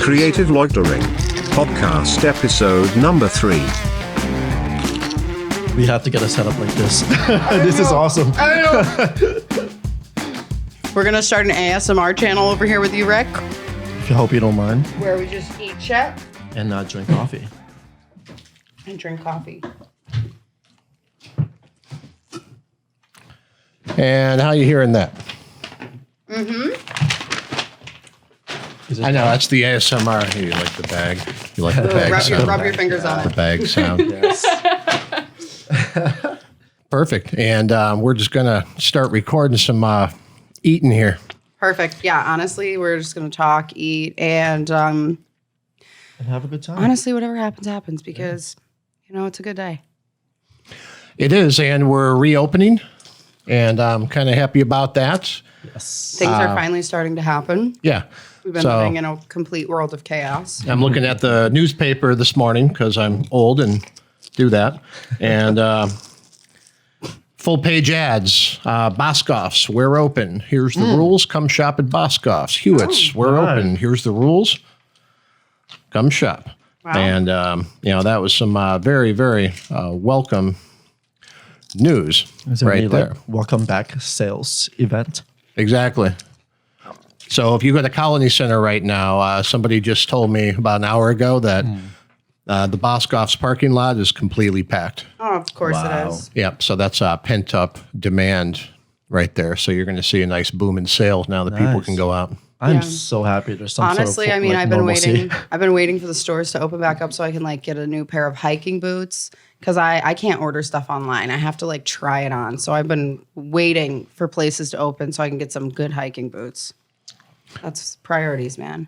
Creative Loitering, podcast episode number 3. We have to get a setup like this. This is awesome. I know. We're going to start an ASMR channel over here with you, Rick. I hope you don't mind. Where we just eat shit. And not drink coffee. And drink coffee. And how you hearing that? I I know, that's the ASMR. You like the bag. You like the bag sound. Rub your fingers on The it. bag sound. Yes. Perfect. And we're just going to start recording some eating here. Perfect. Yeah, honestly, we're just going to talk, eat, and And have a good time. honestly, whatever happens, happens because, you know, it's a good day. It is, and we're reopening. And I'm kind of happy about that. Yes. Things are finally starting to happen. Yeah. We've been living in a complete world of chaos. I'm looking at the newspaper this morning because I'm old and do that. And full page ads. Boscov's, we're open. Here's the rules. Come shop at Boscov's. Hewitt's, we're right. open. Here's the rules. Come shop. Wow. And, that was some very, very welcome news Is there right any, there. welcome back sales event? Exactly. So if you go to Colony Center right now, somebody just told me about an hour ago that the Boscov's parking lot is completely packed. Oh, of course Wow. it is. Yep. So that's pent-up demand right there. So you're going to see a nice boom in sales now that people Nice. can go out. I'm Yeah. so happy there's some Honestly, sort of, I mean, like, I've been normalcy. waiting. I've been waiting for the stores to open back up so I can like get a new pair of hiking boots because I can't order stuff online. I have to like try it on. So I've been waiting for places to open so I can get some good hiking boots. That's priorities, man.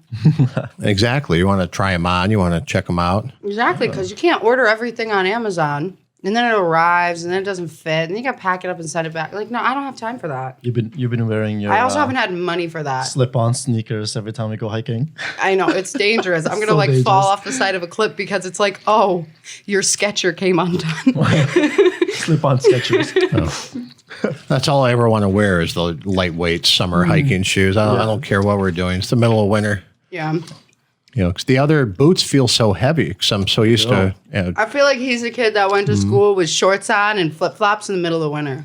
Exactly. You want to try them on. You want to check them out. Exactly, because you can't order everything on Amazon and then it arrives and then it doesn't fit and then you got to pack it up and send it back. Like, no, I don't have time for that. You've been wearing your I also haven't had money for that. slip-on sneakers every time we go hiking. I know, it's dangerous. I'm going to So like dangerous. fall off the side of a cliff because it's like, oh, your Sketcher came undone. Slip-on Skechers. That's all I ever want to wear is the lightweight summer hiking shoes. I don't care what we're doing. It's the middle of winter. Yeah. You know, 'cause the other boots feel so heavy because I'm so used to. I feel like he's a kid that went to school with shorts on and flip-flops in the middle of winter.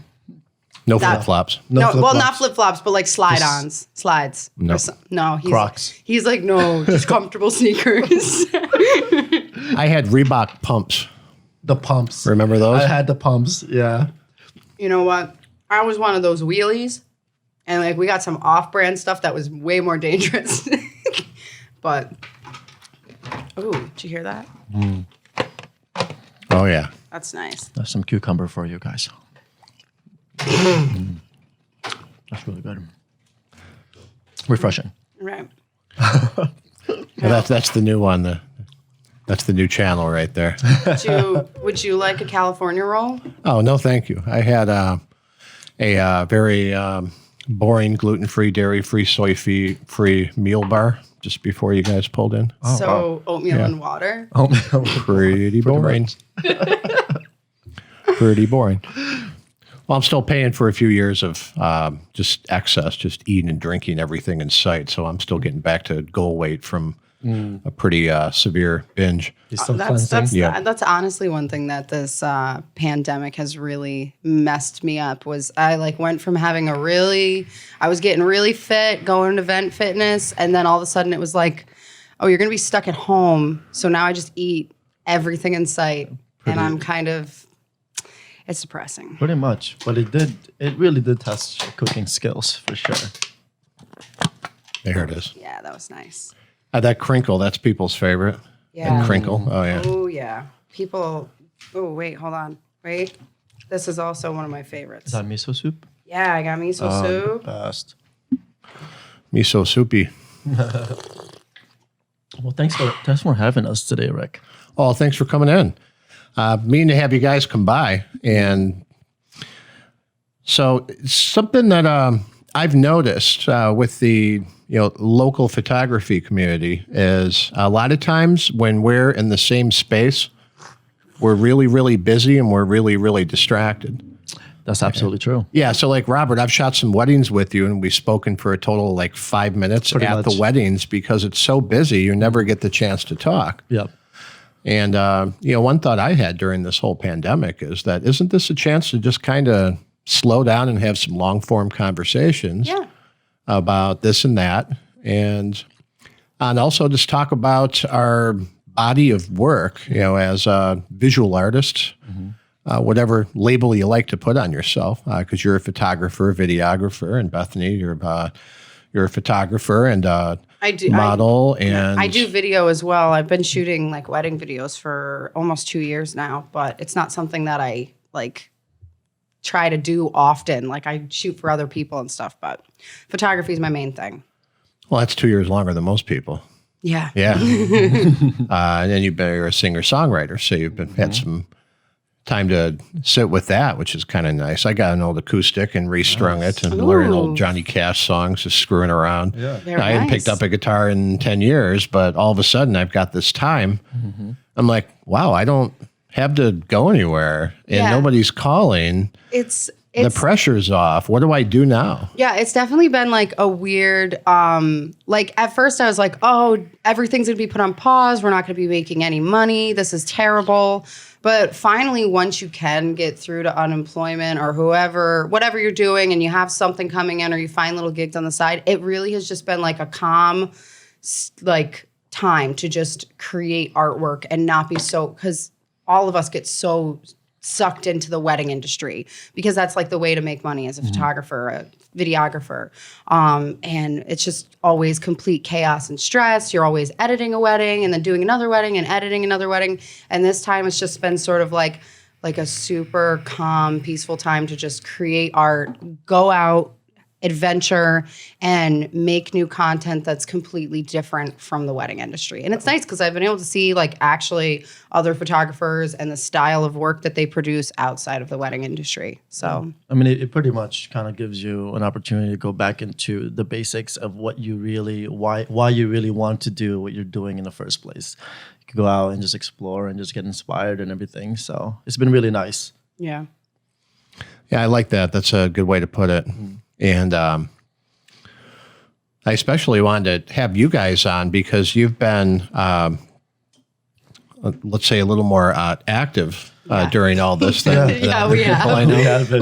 No That- flip flops. Well, flip-flops. not flip-flops, but like slide-ons. Slides. No. No, he's Crocs. He's like, no, just comfortable sneakers. I had Reebok pumps. The pumps. Remember those? I had the pumps, yeah. You know what? I was one of those wheelies, and like we got some off-brand stuff that was way more dangerous. But, ooh, did you hear that? Oh yeah. That's nice. That's some cucumber for you guys. That's really good. Refreshing. Right. Well, that's the new one. That's the new channel right there. Would you like a California roll? Oh no, thank you. I had a very boring gluten-free, dairy-free, soy-free meal bar just before you guys pulled in. Oatmeal Yeah. and water. Oh, Pretty boring. Pretty boring. Well, I'm still paying for a few years of just excess, just eating and drinking everything in sight. So I'm still getting back to goal weight from a pretty severe binge. He's still That's cleansing. Yeah. that's honestly one thing that this pandemic has really messed me up. Was I like went from having I was getting really fit, going to event fitness, and then all of a sudden it was like, oh, you're gonna be stuck at home. So now I just eat everything in sight, and I'm kind of, it's depressing. Pretty much. But it really did test your cooking skills for sure. There it is. Yeah, that was nice. That crinkle, that's people's favorite. Yeah. That crinkle. Oh yeah. Oh yeah, people. Oh wait, hold on. Wait, this is also one of my favorites. Is that miso soup? Yeah, I got miso soup. Best. Miso soupy. Well, thanks for having us today, Rick. Oh, thanks for coming in. Meaning to have you guys come by. And so something that I've noticed with the local photography community is a lot of times when we're in the same space, we're really, really busy and we're really, really distracted. That's absolutely true. Yeah. So like Robert, I've shot some weddings with you and we've spoken for a total of like 5 minutes Pretty at much. the weddings because it's so busy. You never get the chance to talk. Yep. And, one thought I had during this whole pandemic is that isn't this a chance to just kind of slow down and have some long form conversations about this and that. And also just talk about our body of work, as visual artists, whatever label you like to put on yourself, because you're a photographer, videographer, and Bethany, you're a photographer and model. And I do video as well. I've been shooting like wedding videos for almost 2 years now, but it's not something that I like try to do often. Like I shoot for other people and stuff, but photography is my main thing. Well, that's 2 years longer than most people. Yeah. Yeah. And then you're a singer-songwriter, so you've had some time to sit with that, which is kind of nice. I got an old acoustic and restrung it and learning old Johnny Cash songs, just screwing around. Yeah. I hadn't picked up a guitar in 10 years, but all of a sudden I've got this time. I'm like, wow, I don't have to go anywhere and nobody's calling. The pressure's off. What do I do now? Yeah, it's definitely been like a weird, like at first I was like, oh, everything's gonna be put on pause. We're not gonna be making any money. This is terrible. But finally, once you can get through to unemployment or whatever you're doing and you have something coming in or you find little gigs on the side, it really has just been like a calm, like time to just create artwork and not be so, because all of us get so sucked into the wedding industry because that's like the way to make money as a photographer, a videographer. And it's just always complete chaos and stress. You're always editing a wedding and then doing another wedding and editing another wedding. And this time it's just been sort of like a super calm, peaceful time to just create art, go out, adventure, and make new content that's completely different from the wedding industry. And it's nice because I've been able to see like actually other photographers and the style of work that they produce outside of the wedding industry. So I mean, it pretty much kind of gives you an opportunity to go back into the basics of what you really, why you really want to do what you're doing in the first place. You can go out and just explore and just get inspired and everything. So it's been really nice. yeah. Yeah, I like that. That's a good way to put it. And I especially wanted to have you guys on because you've been, let's say, a little more active during all this. We have. We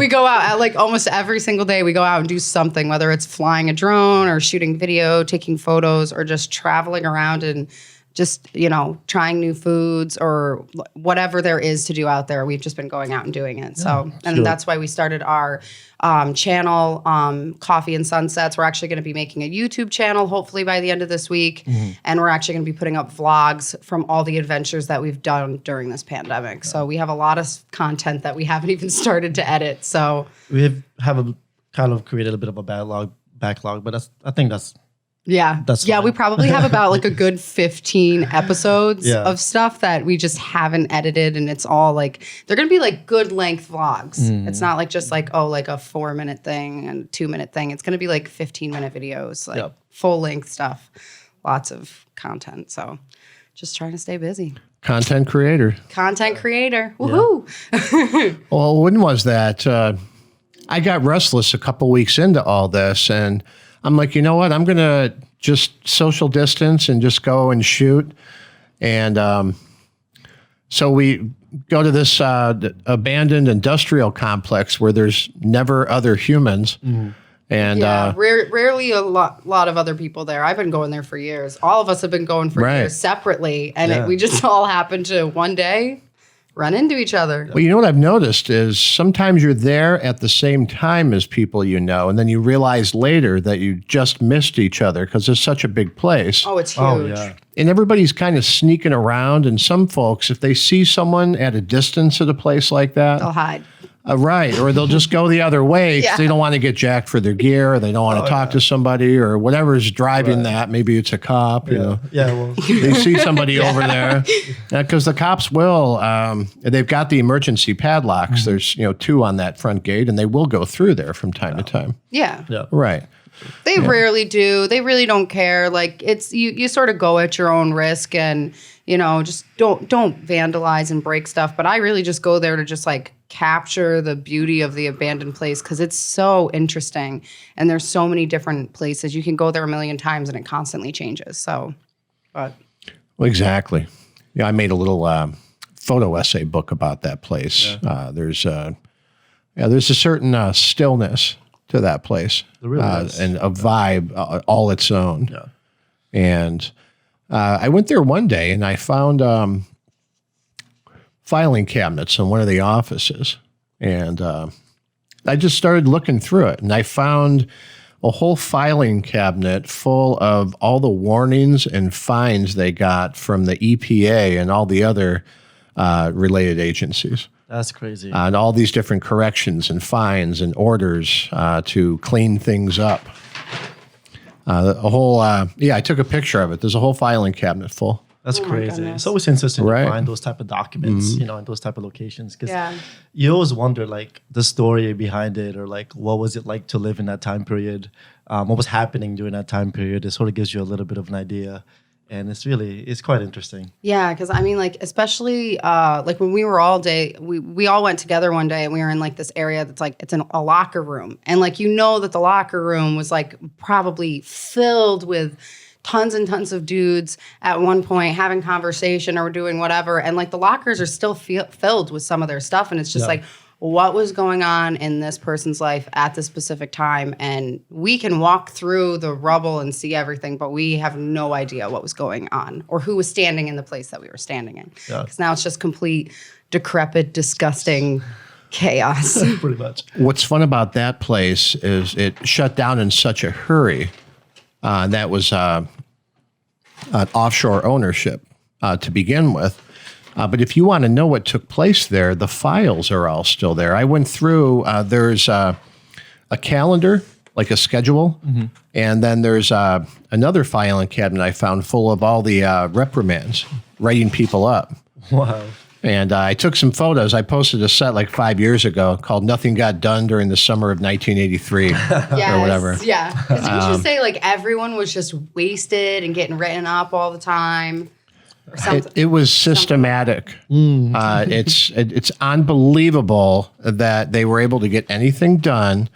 go out at like almost every single day. We go out and do something, whether it's flying a drone or shooting video, taking photos, or just traveling around and just, trying new foods or whatever there is to do out there. We've just been going out and doing it. That's why we started our channel, Coffee and Sunsets. We're actually going to be making a YouTube channel, hopefully by the end of this week. And we're actually going to be putting up vlogs from all the adventures that we've done during this pandemic. So we have a lot of content that we haven't even started to edit. So We have a kind of created a bit of a backlog, but I think that's That's fine. we probably have about like a good 15 episodes of stuff that we just haven't edited, and it's all like they're gonna be like good length vlogs. It's not like just like like a 4-minute thing and 2-minute thing. It's gonna be like 15-minute videos, like full length stuff, lots of content. So just trying to stay busy. Content creator. Woohoo! Well, when was that? I got restless a couple weeks into all this, and I'm like, you know what? I'm going to just social distance and just go and shoot. And so we go to this abandoned industrial complex where there's never other humans. And rarely a lot of other people there. I've been going there for years. All of us have been going for years separately. And we just all happened to one day run into each other. Well, you know what I've noticed is sometimes you're there at the same time as people you know, and then you realize later that you just missed each other because it's such a big place. Oh, it's huge. Oh, yeah. And everybody's kind of sneaking around, and some folks, if they see someone at a distance at a place like that, They'll hide. Right, or they'll just go the other way because they don't want to get jacked for their gear, or they don't want to talk to somebody, or whatever's driving that. Maybe it's a cop, you know. Yeah, well. They see somebody over there. Because the cops will, they've got the emergency padlocks. There's, 2 on that front gate, and they will go through there from time to time. Yeah. Right. They rarely do. They really don't care. Like it's you sort of go at your own risk and, just don't vandalize and break stuff. But I really just go there to just like capture the beauty of the abandoned place because it's so interesting and there's so many different places. You can go there a million times and it constantly changes. So, but Well, exactly. Yeah, I made a little photo essay book about that place. There's a certain stillness to that place, really is. and a vibe all its own. Yeah. And I went there one day and I found filing cabinets in one of the offices, and I just started looking through it, and I found a whole filing cabinet full of all the warnings and fines they got from the EPA and all the other related agencies. That's crazy. And all these different corrections and fines and orders to clean things up. I took a picture of it. There's a whole filing cabinet full. That's Oh my crazy. goodness. It's always interesting Right. to find those type of documents, you know, in those type of locations. Because Yeah. you always wonder, like, the story behind it, or like, what was it like to live in that time period? What was happening during that time period? It sort of gives you a little bit of an idea. And it's quite interesting. Yeah, because I mean, like, especially like when we were we all went together one day and we were in like this area that's like, it's a locker room. And like, you know that the locker room was like probably filled with tons and tons of dudes at one point having conversation or doing whatever. And like the lockers are still filled with some of their stuff. And it's just like, what was going on in this person's life at this specific time? And we can walk through the rubble and see everything, but we have no idea what was going on or who was standing in the place that we were standing in. Yeah. Because now it's just complete, decrepit, disgusting chaos. Pretty much. What's fun about that place is it shut down in such a hurry. That was an offshore ownership to begin with. But if you want to know what took place there, the files are all still there. I went through, there's a calendar, like a schedule, and then there's another filing cabinet I found full of all the reprimands, writing people up. Wow. And I took some photos. I posted a set like 5 years ago called Nothing Got Done During the Summer of 1983 or whatever. Yeah. Because you should say like everyone was just wasted and getting written up all the time. Or something. It was systematic. It's unbelievable that they were able to get anything done.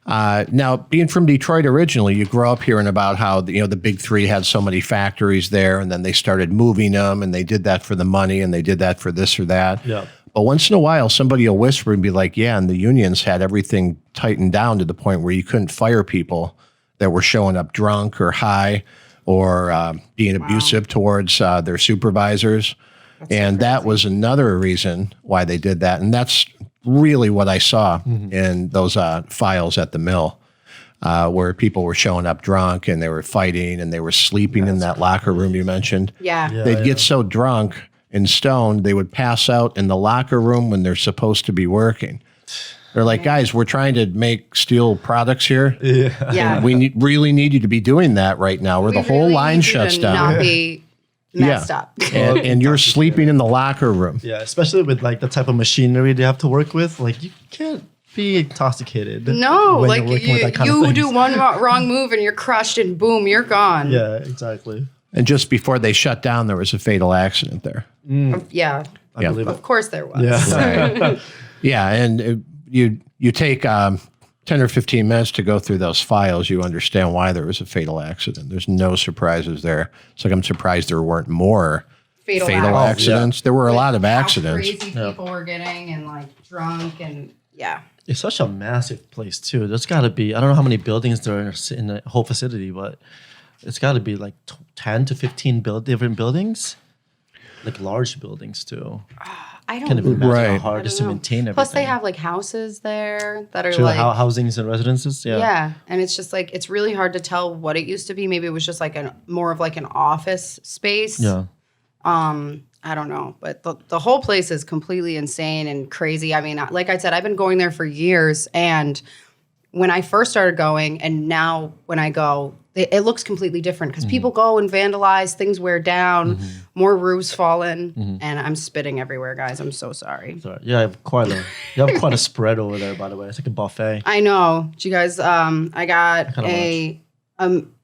Now, being from Detroit originally, you grow up hearing about how the big three had so many factories there, and then they started moving them, and they did that for the money, and they did that for this or that. Yeah. But once in a while, somebody will whisper and be like, "Yeah," and the unions had everything tightened down to the point where you couldn't fire people that were showing up drunk or high or being abusive towards their supervisors. And that was another reason why they did that. And that's really what I saw in those files at the mill, where people were showing up drunk and they were fighting and they were sleeping in that locker room you mentioned. Yeah. They'd get so drunk and stoned, they would pass out in the locker room when they're supposed to be working. They're like, guys, we're trying to make steel products here. Yeah. We really need you to be doing that right now, where the whole really line need you shuts to down. Not be messed up. And you're sleeping in the locker room. Yeah, especially with like the type of machinery they have to work with. Like, you can't be intoxicated. No, when like you're working with that kind of you things. do one wrong move and you're crushed and boom, you're gone. Yeah, exactly. And just before they shut down, there was a fatal accident there. Yeah. I believe Of it. course there was. Yeah. Yeah, and you take 10 or 15 minutes to go through those files, you understand why there was a fatal accident. There's no surprises there. It's like I'm surprised there weren't more Fatal accidents. There were a lot of How accidents. crazy people were getting and like drunk and yeah. It's such a massive place too. There's got to be, I don't know how many buildings there are in the whole facility, but it's got to be like 10 to 15 different buildings, like large buildings too. I don't Can't even know. imagine Right. how hard it is to know. maintain everything. Plus they have like houses there that are True, like housings and residences. Yeah. yeah, and it's just like it's really hard to tell what it used to be. Maybe it was just like more of like an office space. Yeah. I don't know, but the whole place is completely insane and crazy. I mean, like I said, I've been going there for years, and when I first started going, and now when I go, it looks completely different because people go and vandalize, things wear down, more roofs fall in, and I'm spitting everywhere, guys. I'm so sorry. Sorry. Yeah, you have quite a spread over there, by the way. It's like a buffet. I know. Do you guys? I got Kinda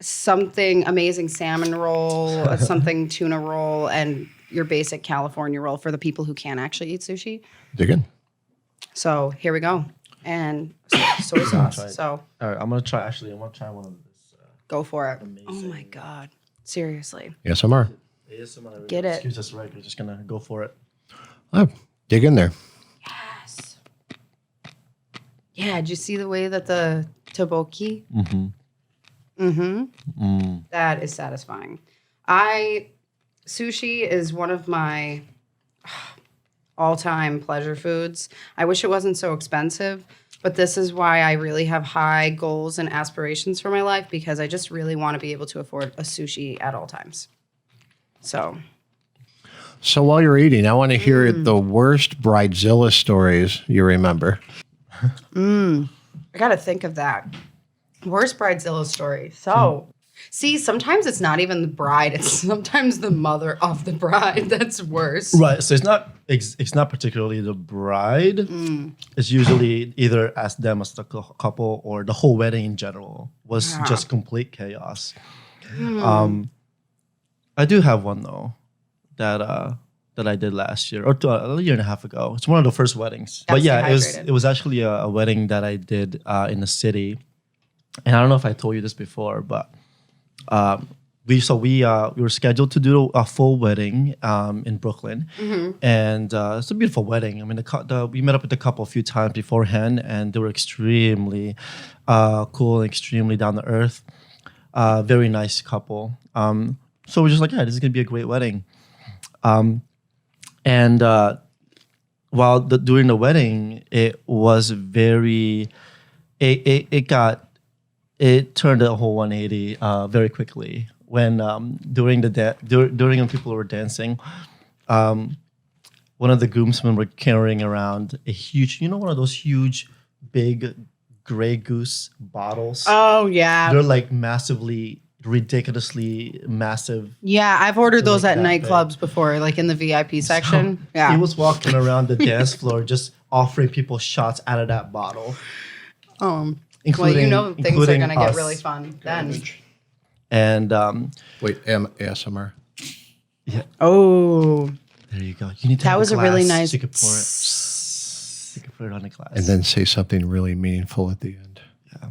something amazing salmon roll, something tuna roll, and your basic California roll for the people who can't actually eat sushi. Dig in. So here we go. And soy sauce. So All right, I'm gonna try. Actually, I want to try one of this. go for it. Amazing. Oh my God. Seriously. ASMR. ASMR. Get it. Excuse us, right? We're just gonna go for it. Oh, dig in there. Yes. Yeah, did you see the way that the tteokbokki? That is satisfying. Sushi is one of my all-time pleasure foods. I wish it wasn't so expensive, but this is why I really have high goals and aspirations for my life, because I just really want to be able to afford a sushi at all times. So while you're eating, I want to hear the worst bridezilla stories you remember. I got to think of that. Worst bridezilla story. So, see, sometimes it's not even the bride; it's sometimes the mother of the bride that's worse. Right. So it's not particularly the bride. It's usually either as them as the couple or the whole wedding in general was just complete chaos. I do have one though that I did last year or a year and a half ago. It's one of the first weddings. But yeah, it was actually a wedding that I did in the city. And I don't know if I told you this before, but we were scheduled to do a full wedding in Brooklyn, and it's a beautiful wedding. I mean, we met up with the couple a few times beforehand, and they were extremely cool and extremely down to earth. Very nice couple. So we're just like, yeah, this is gonna be a great wedding. And while during the wedding, it was very, it turned a whole 180 very quickly when during when people were dancing, one of the groomsmen were carrying around a huge, one of those huge, big Grey Goose bottles. Oh yeah, They're like ridiculously massive. yeah. I've ordered those like at that nightclubs before, like in the VIP section. So Yeah, he was walking around the dance floor just offering people shots out of that bottle. well, Including, things are gonna get us. really fun then. And Wait, ASMR. yeah, Oh, there you go. You need to that have was a glass really nice. So you could pour it. You could put it on the glass. And then say something really meaningful at the end. Yeah.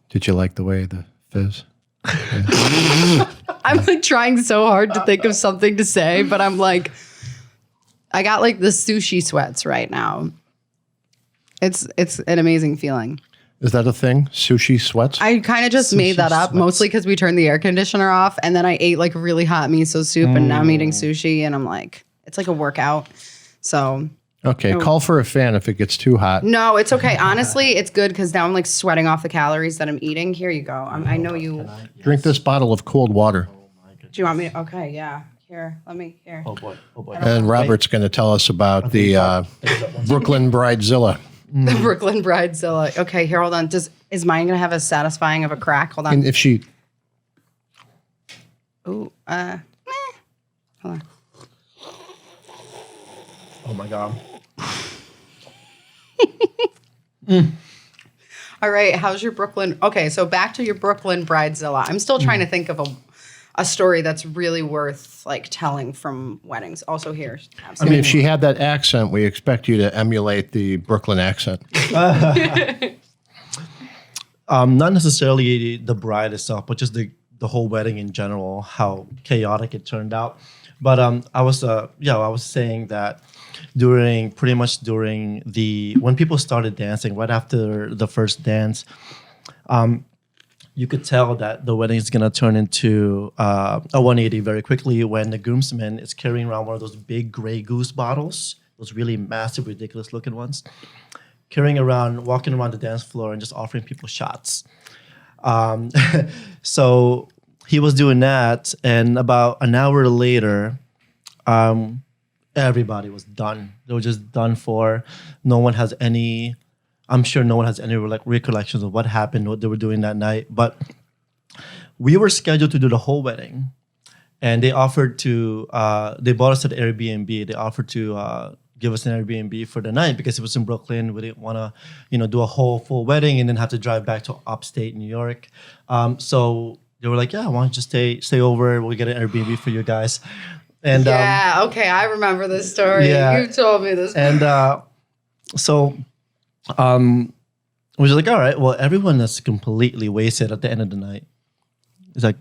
Did you like the way the fizz? I'm like trying so hard to think of something to say, but I'm like, I got like the sushi sweats right now. It's an amazing feeling. Is that a thing? Sushi sweats? I kind of just made that up, sweats. mostly because we turned the air conditioner off, and then I ate like really hot miso soup, and now I'm eating sushi, and I'm like, it's like a workout. So Okay, call for a fan if it gets too hot. no, it's okay. Honestly, it's good because now I'm like sweating off the calories that I'm eating. Here you go. I know you. Drink this bottle of cold water. Do you want me? Okay, yeah. Here, let me. Here. Oh boy. And Robert's going to tell us about the Brooklyn Bridezilla. The Brooklyn Bridezilla. Okay, here, hold on. Is mine gonna have as satisfying of a crack? Hold on. And if she... Ooh, hold on. Oh my god. All right, how's your Brooklyn? Okay, so back to your Brooklyn Bridezilla. I'm still trying to think of a story that's really worth like telling from weddings. Also here. I mean, if she had that accent, we expect you to emulate the Brooklyn accent. Not necessarily the bride itself, but just the whole wedding in general, how chaotic it turned out. But I was saying that when people started dancing, right after the first dance, you could tell that the wedding is going to turn into a 180 very quickly when the groomsman is carrying around one of those big Grey Goose bottles, those really massive, ridiculous looking ones, walking around the dance floor and just offering people shots. So he was doing that, and about an hour later, everybody was done. They were just done for. I'm sure no one has any recollections of what happened, what they were doing that night. But we were scheduled to do the whole wedding, and they offered to. They bought us at Airbnb. They offered to give us an Airbnb for the night because it was in Brooklyn. We didn't want to, do a whole full wedding and then have to drive back to upstate New York. So they were like, "Yeah, why don't you just stay over? We'll get an Airbnb for you guys." And yeah, okay, I remember this story. Yeah. You told me this. And So we're just like, all right, well, everyone is completely wasted at the end of the night. Is that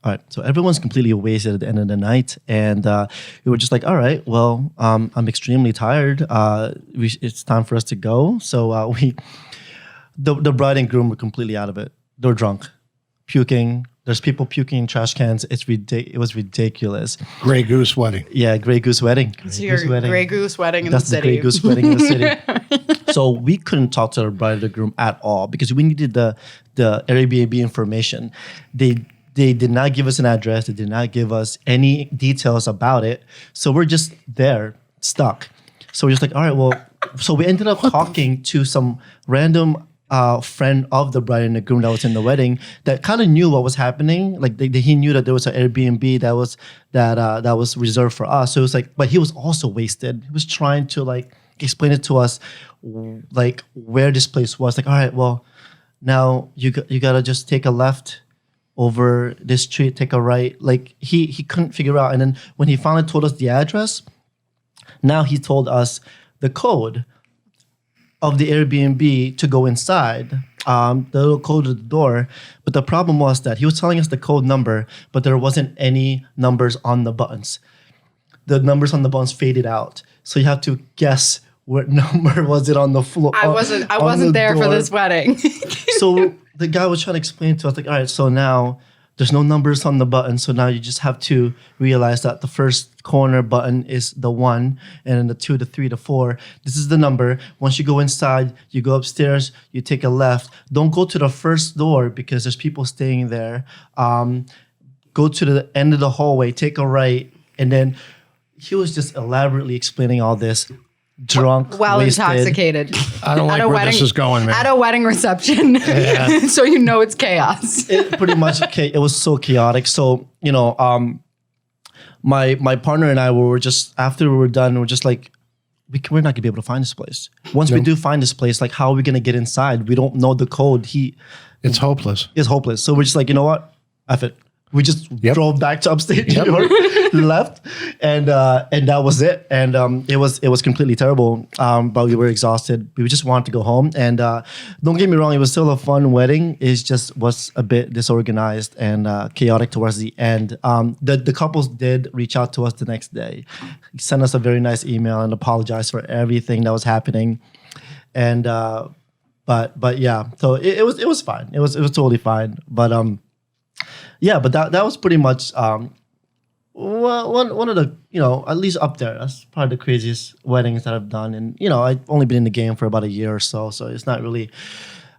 all right? So everyone's completely wasted at the end of the night, and we were just like, all right, well, I'm extremely tired. It's time for us to go. So the bride and groom were completely out of it. They were drunk, puking. There's people puking in trash cans. It was ridiculous. Grey Goose wedding. Yeah, Grey Goose wedding. It's your Grey Goose wedding in the city. That's the Grey Goose wedding in the city. So we couldn't talk to the bride or the groom at all because we needed the Airbnb information. They did not give us an address. They did not give us any details about it. So we're just there, stuck. So we're just like, all right, well, so we ended up talking to some random friend of the bride and the groom that was in the wedding that kind of knew what was happening. Like he knew that there was an Airbnb that was reserved for us. So it was like, but he was also wasted. He was trying to like explain it to us, like where this place was. Like, all right, well, now you gotta just take a left over this street, take a right. Like he couldn't figure out. And then when he finally told us the address, now he told us the code of the Airbnb to go inside, the little code at the door. But the problem was that he was telling us the code number, but there wasn't any numbers on the buttons. The numbers on the buttons faded out. So you have to guess what number was it on the floor. I wasn't there for this wedding. So the guy was trying to explain to us, like, all right, so now there's no numbers on the button. So now you just have to realize that the first corner button is the 1, and then the 2, the 3, the 4. This is the number. Once you go inside, you go upstairs, you take a left. Don't go to the first door because there's people staying there. Go to the end of the hallway, take a right. And then he was just elaborately explaining all this. Drunk, well wasted. Intoxicated. I don't like where this is going, man. At a wedding reception. Yeah. So you know it's chaos. It pretty much, it was so chaotic. So, my partner and I were just, after we were done, we're just like, we're not gonna be able to find this place. Once we do find this place, like how are we gonna get inside? We don't know the code. It's hopeless. It's hopeless. So we're just like, you know what? F it. We just drove back to upstate New York, left, and that was it. And it was completely terrible. But we were exhausted. We just wanted to go home. And don't get me wrong, it was still a fun wedding. It just was a bit disorganized and chaotic towards the end. The couples did reach out to us the next day, sent us a very nice email and apologized for everything that was happening. And but yeah, so it was fine. It was totally fine. But yeah, but that was pretty much one of the, at least up there. That's probably the craziest weddings that I've done. And, I've only been in the game for about a year or so. So it's not really,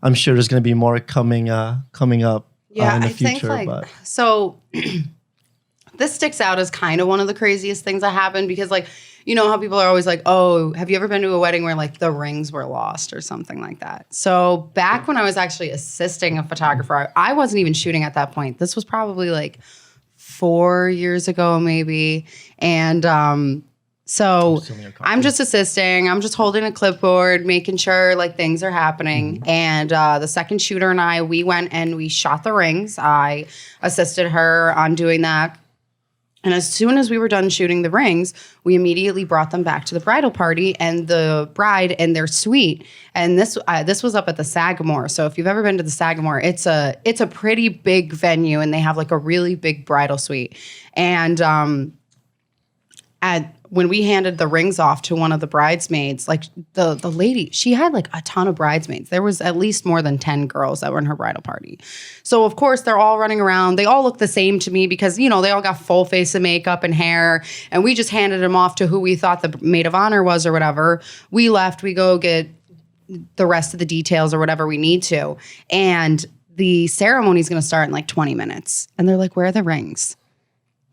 I'm sure there's going to be more coming up in the future. So this sticks out as kind of one of the craziest things that happened because you know how people are always like, oh, have you ever been to a wedding where like the rings were lost or something like that? So back when I was actually assisting a photographer, I wasn't even shooting at that point. This was probably like 4 years ago, maybe. And so I'm just assisting. I'm just holding a clipboard, making sure like things are happening. Mm-hmm. And the second shooter and I, we went and we shot the rings. I assisted her on doing that. And as soon as we were done shooting the rings, we immediately brought them back to the bridal party and the bride and their suite. And this was up at the Sagamore. So if you've ever been to the Sagamore, it's a pretty big venue, and they have like a really big bridal suite. And when we handed the rings off to one of the bridesmaids, like the lady, she had like a ton of bridesmaids. There was at least more than 10 girls that were in her bridal party. So of course they're all running around. They all look the same to me because, they all got full face of makeup and hair. And we just handed them off to who we thought the maid of honor was or whatever. We left, we go get the rest of the details or whatever we need to. And the ceremony is going to start in like 20 minutes. And they're like, where are the rings?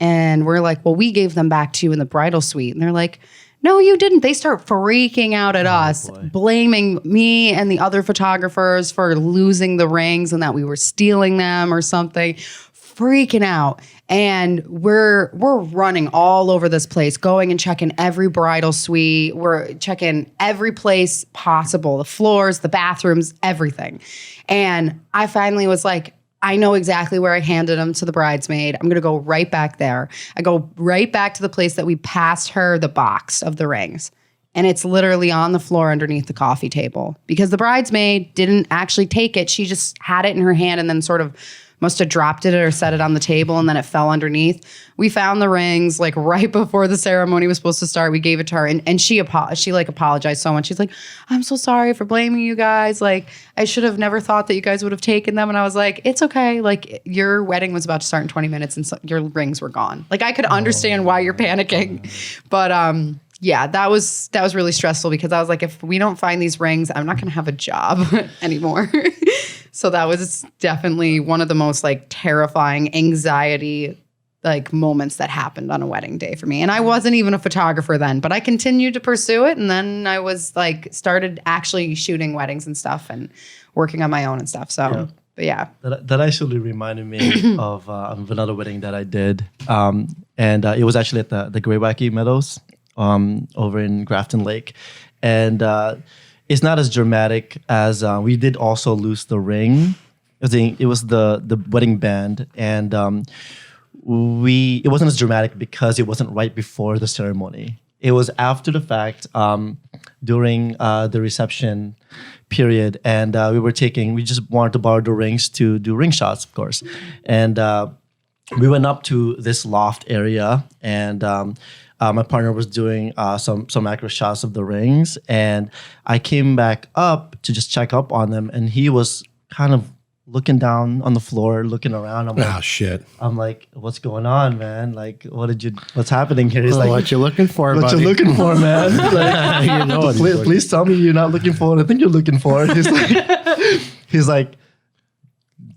And we're like, well, we gave them back to you in the bridal suite. And they're like, no, you didn't. They start freaking out at us, blaming me and the other photographers for losing the rings and that we were stealing them or something, freaking out. And we're running all over this place, going and checking every bridal suite. We're checking every place possible, the floors, the bathrooms, everything. And I finally was like, I know exactly where I handed them to the bridesmaid. I'm going to go right back there. I go right back to the place that we passed her the box of the rings. and it's literally on the floor underneath the coffee table because the bridesmaid didn't actually take it. She just had it in her hand and then sort of must have dropped it or set it on the table and then it fell underneath. We found the rings like right before the ceremony was supposed to start. We gave it to her and she like apologized so much. She's like, I'm so sorry for blaming you guys. Like I should have never thought that you guys would have taken them. And I was like, it's okay. Like your wedding was about to start in 20 minutes and so your rings were gone. Like I could understand why you're panicking. But yeah, that was really stressful because I was like, if we don't find these rings, I'm not going to have a job anymore. So that was definitely one of the most like terrifying anxiety like moments that happened on a wedding day for me. And I wasn't even a photographer then, but I continued to pursue it. And then I was like started actually shooting weddings and stuff and working on my own and stuff. So, but yeah. That actually reminded me of another wedding that I did. And it was actually at the Great Wacky Meadows over in Grafton Lake. And it's not as dramatic as we did also lose the ring. It was the wedding band, and it wasn't as dramatic because it wasn't right before the ceremony. It was after the fact, during the reception period, and we just wanted to borrow the rings to do ring shots, of course, and we went up to this loft area, and my partner was doing some accurate shots of the rings, and I came back up to just check up on them, and he was kind of looking down on the floor, looking around. I'm like, oh shit! I'm like, what's going on, man? Like, what's happening here? He's like, what you looking for, what buddy? you looking for, man? Like, You know what please tell me you're not looking for what I think you're looking for. He's like,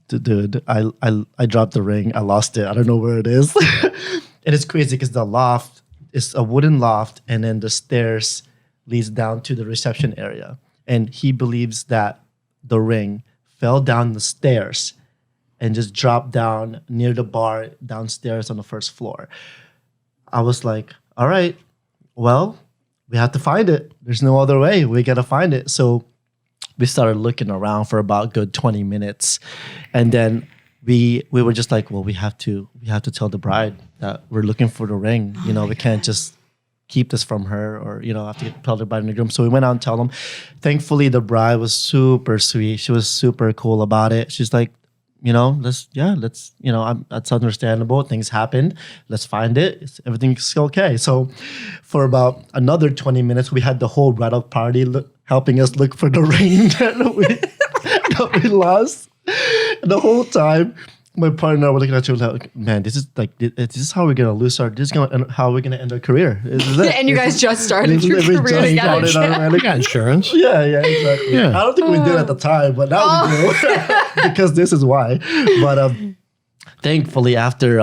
dude, I dropped the ring. I lost it. I don't know where it is. And it's crazy because the loft is a wooden loft, and then the stairs leads down to the reception area. And he believes that the ring fell down the stairs and just dropped down near the bar downstairs on the first floor. I was like, all right, well, we have to find it. There's no other way. We got to find it. So we started looking around for about a good 20 minutes. And then we were just like, well, we have to tell the bride that we're looking for the ring. You know, we can't just keep this from her, or have to tell the bride and the groom. So we went out and tell them. Thankfully, the bride was super sweet. She was super cool about it. She's like, let's, that's understandable. Things happened. Let's find it. Everything's okay. So for about another 20 minutes, we had the whole bridal party helping us look for the ring that we lost. The whole time, my partner and I were looking at you like, man, this is how we're gonna lose how we're gonna end our career. And you guys just started your career together. We got insurance. Yeah, exactly. Yeah. I don't think we did at the time, but now we do because this is why. But thankfully, after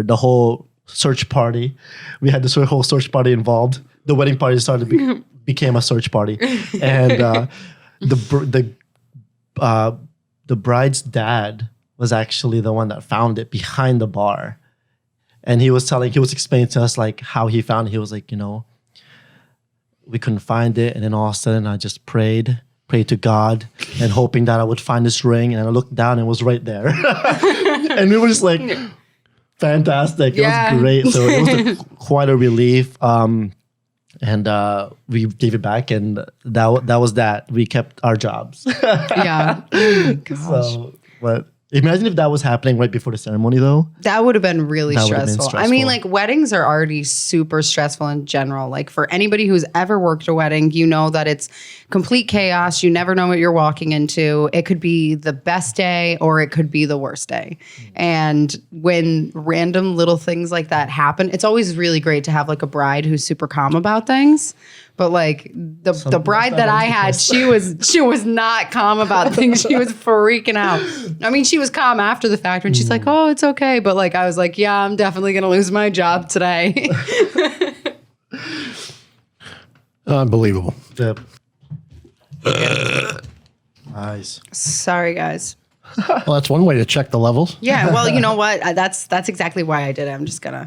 the whole search party, we had this whole search party involved. The wedding party became a search party, and the bride's dad was actually the one that found it behind the bar. And he was explaining to us like how he found it. He was like, we couldn't find it. And then all of a sudden I just prayed to God and hoping that I would find this ring. And I looked down and it was right there. And we were just like, fantastic. It was great. So it was quite a relief. And we gave it back, and that was that. We kept our jobs. Yeah. So, but imagine if that was happening right before the ceremony, though. That would have been really stressful. I mean, like weddings are already super stressful in general. Like for anybody who's ever worked a wedding, you know that it's complete chaos. You never know what you're walking into. It could be the best day or it could be the worst day. And when random little things like that happen, it's always really great to have like a bride who's super calm about things. But like the bride that I had, she was not calm about things. She was freaking out. I mean, she was calm after the fact when she's like, "Oh, it's okay." But like, I was like, "Yeah, I'm definitely gonna lose my job today." Unbelievable. Yep. Nice. Sorry, guys. Well, that's one way to check the levels. Yeah. Well, you know what? That's exactly why I did it. I'm just gonna.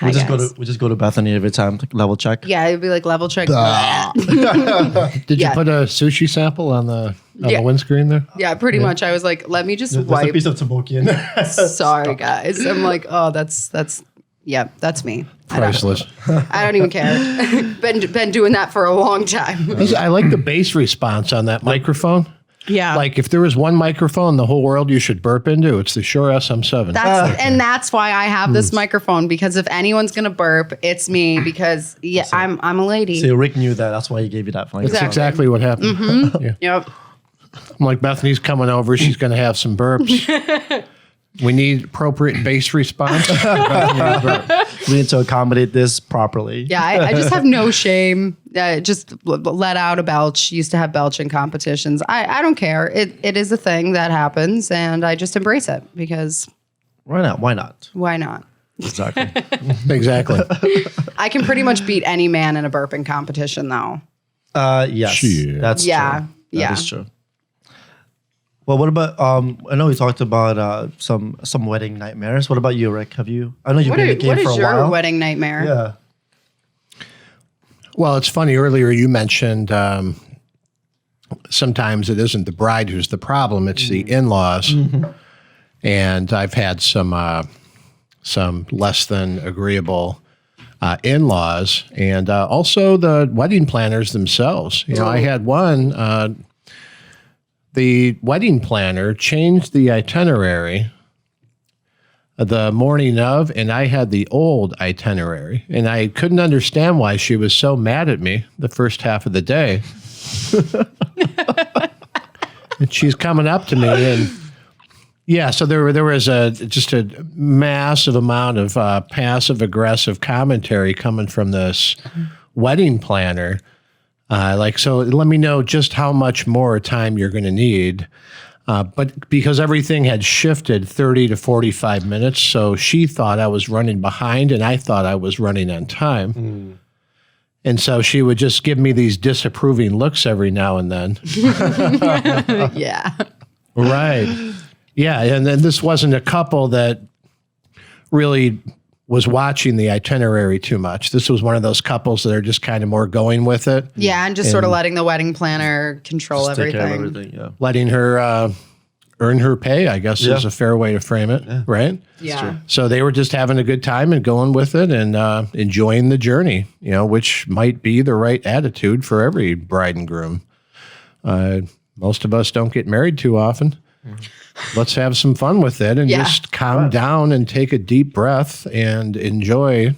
We just go to Bethany every time, like level check. Yeah, it'd be like level check. Did you put a sushi sample on the windscreen there? Yeah, pretty much. I was like, let me just There's wipe. a piece of taboki in there. Sorry, guys. I'm like, oh, that's Yep, that's me. Priceless. I don't even care. been doing that for a long time. I like the bass response on that microphone. Yeah. Like if there was one microphone in the whole world you should burp into, it's the Shure SM7. That's why I have this microphone, because if anyone's gonna burp, it's me, because I'm a lady. See, Rick knew that. That's why he gave you that. That's exactly what happened. Yeah. Yep. I'm like, Bethany's coming over. She's going to have some burps. We need appropriate bass response. We need to accommodate this properly. Yeah, I just have no shame. Just let out a belch. Used to have belching competitions. I don't care. It is a thing that happens, and I just embrace it, because Why not? Why not? why not? Exactly. Exactly. I can pretty much beat any man in a burping competition, though. Yes. Shit. That's Yeah, true. yeah. That is true. Well, what about I know we talked about some wedding nightmares. What about you, Rick? Have you? I know you've been in the game What for is a your while. wedding nightmare? Yeah. Well, it's funny. Earlier you mentioned sometimes it isn't the bride who's the problem; it's the in-laws. And I've had some less than agreeable in-laws, and also the wedding planners themselves. You know, I had one. The wedding planner changed the itinerary the morning of, and I had the old itinerary, and I couldn't understand why she was so mad at me the first half of the day. And she's coming up to me, and yeah, so there was just a massive amount of passive aggressive commentary coming from this wedding planner. So let me know just how much more time you're going to need. But because everything had shifted 30 to 45 minutes, so she thought I was running behind and I thought I was running on time. And so she would just give me these disapproving looks every now and then. Yeah. Right. Yeah. And then this wasn't a couple that really was watching the itinerary too much. This was one of those couples that are just kind of more going with it. Yeah, and just sort of letting the wedding planner control Just take care of everything. everything. Yeah. Letting her earn her pay, I guess is a fair way to frame it, right? Yeah. So they were just having a good time and going with it and enjoying the journey, you know, which might be the right attitude for every bride and groom. Most of us don't get married too often. Let's have some fun with it and just calm down and take a deep breath and enjoy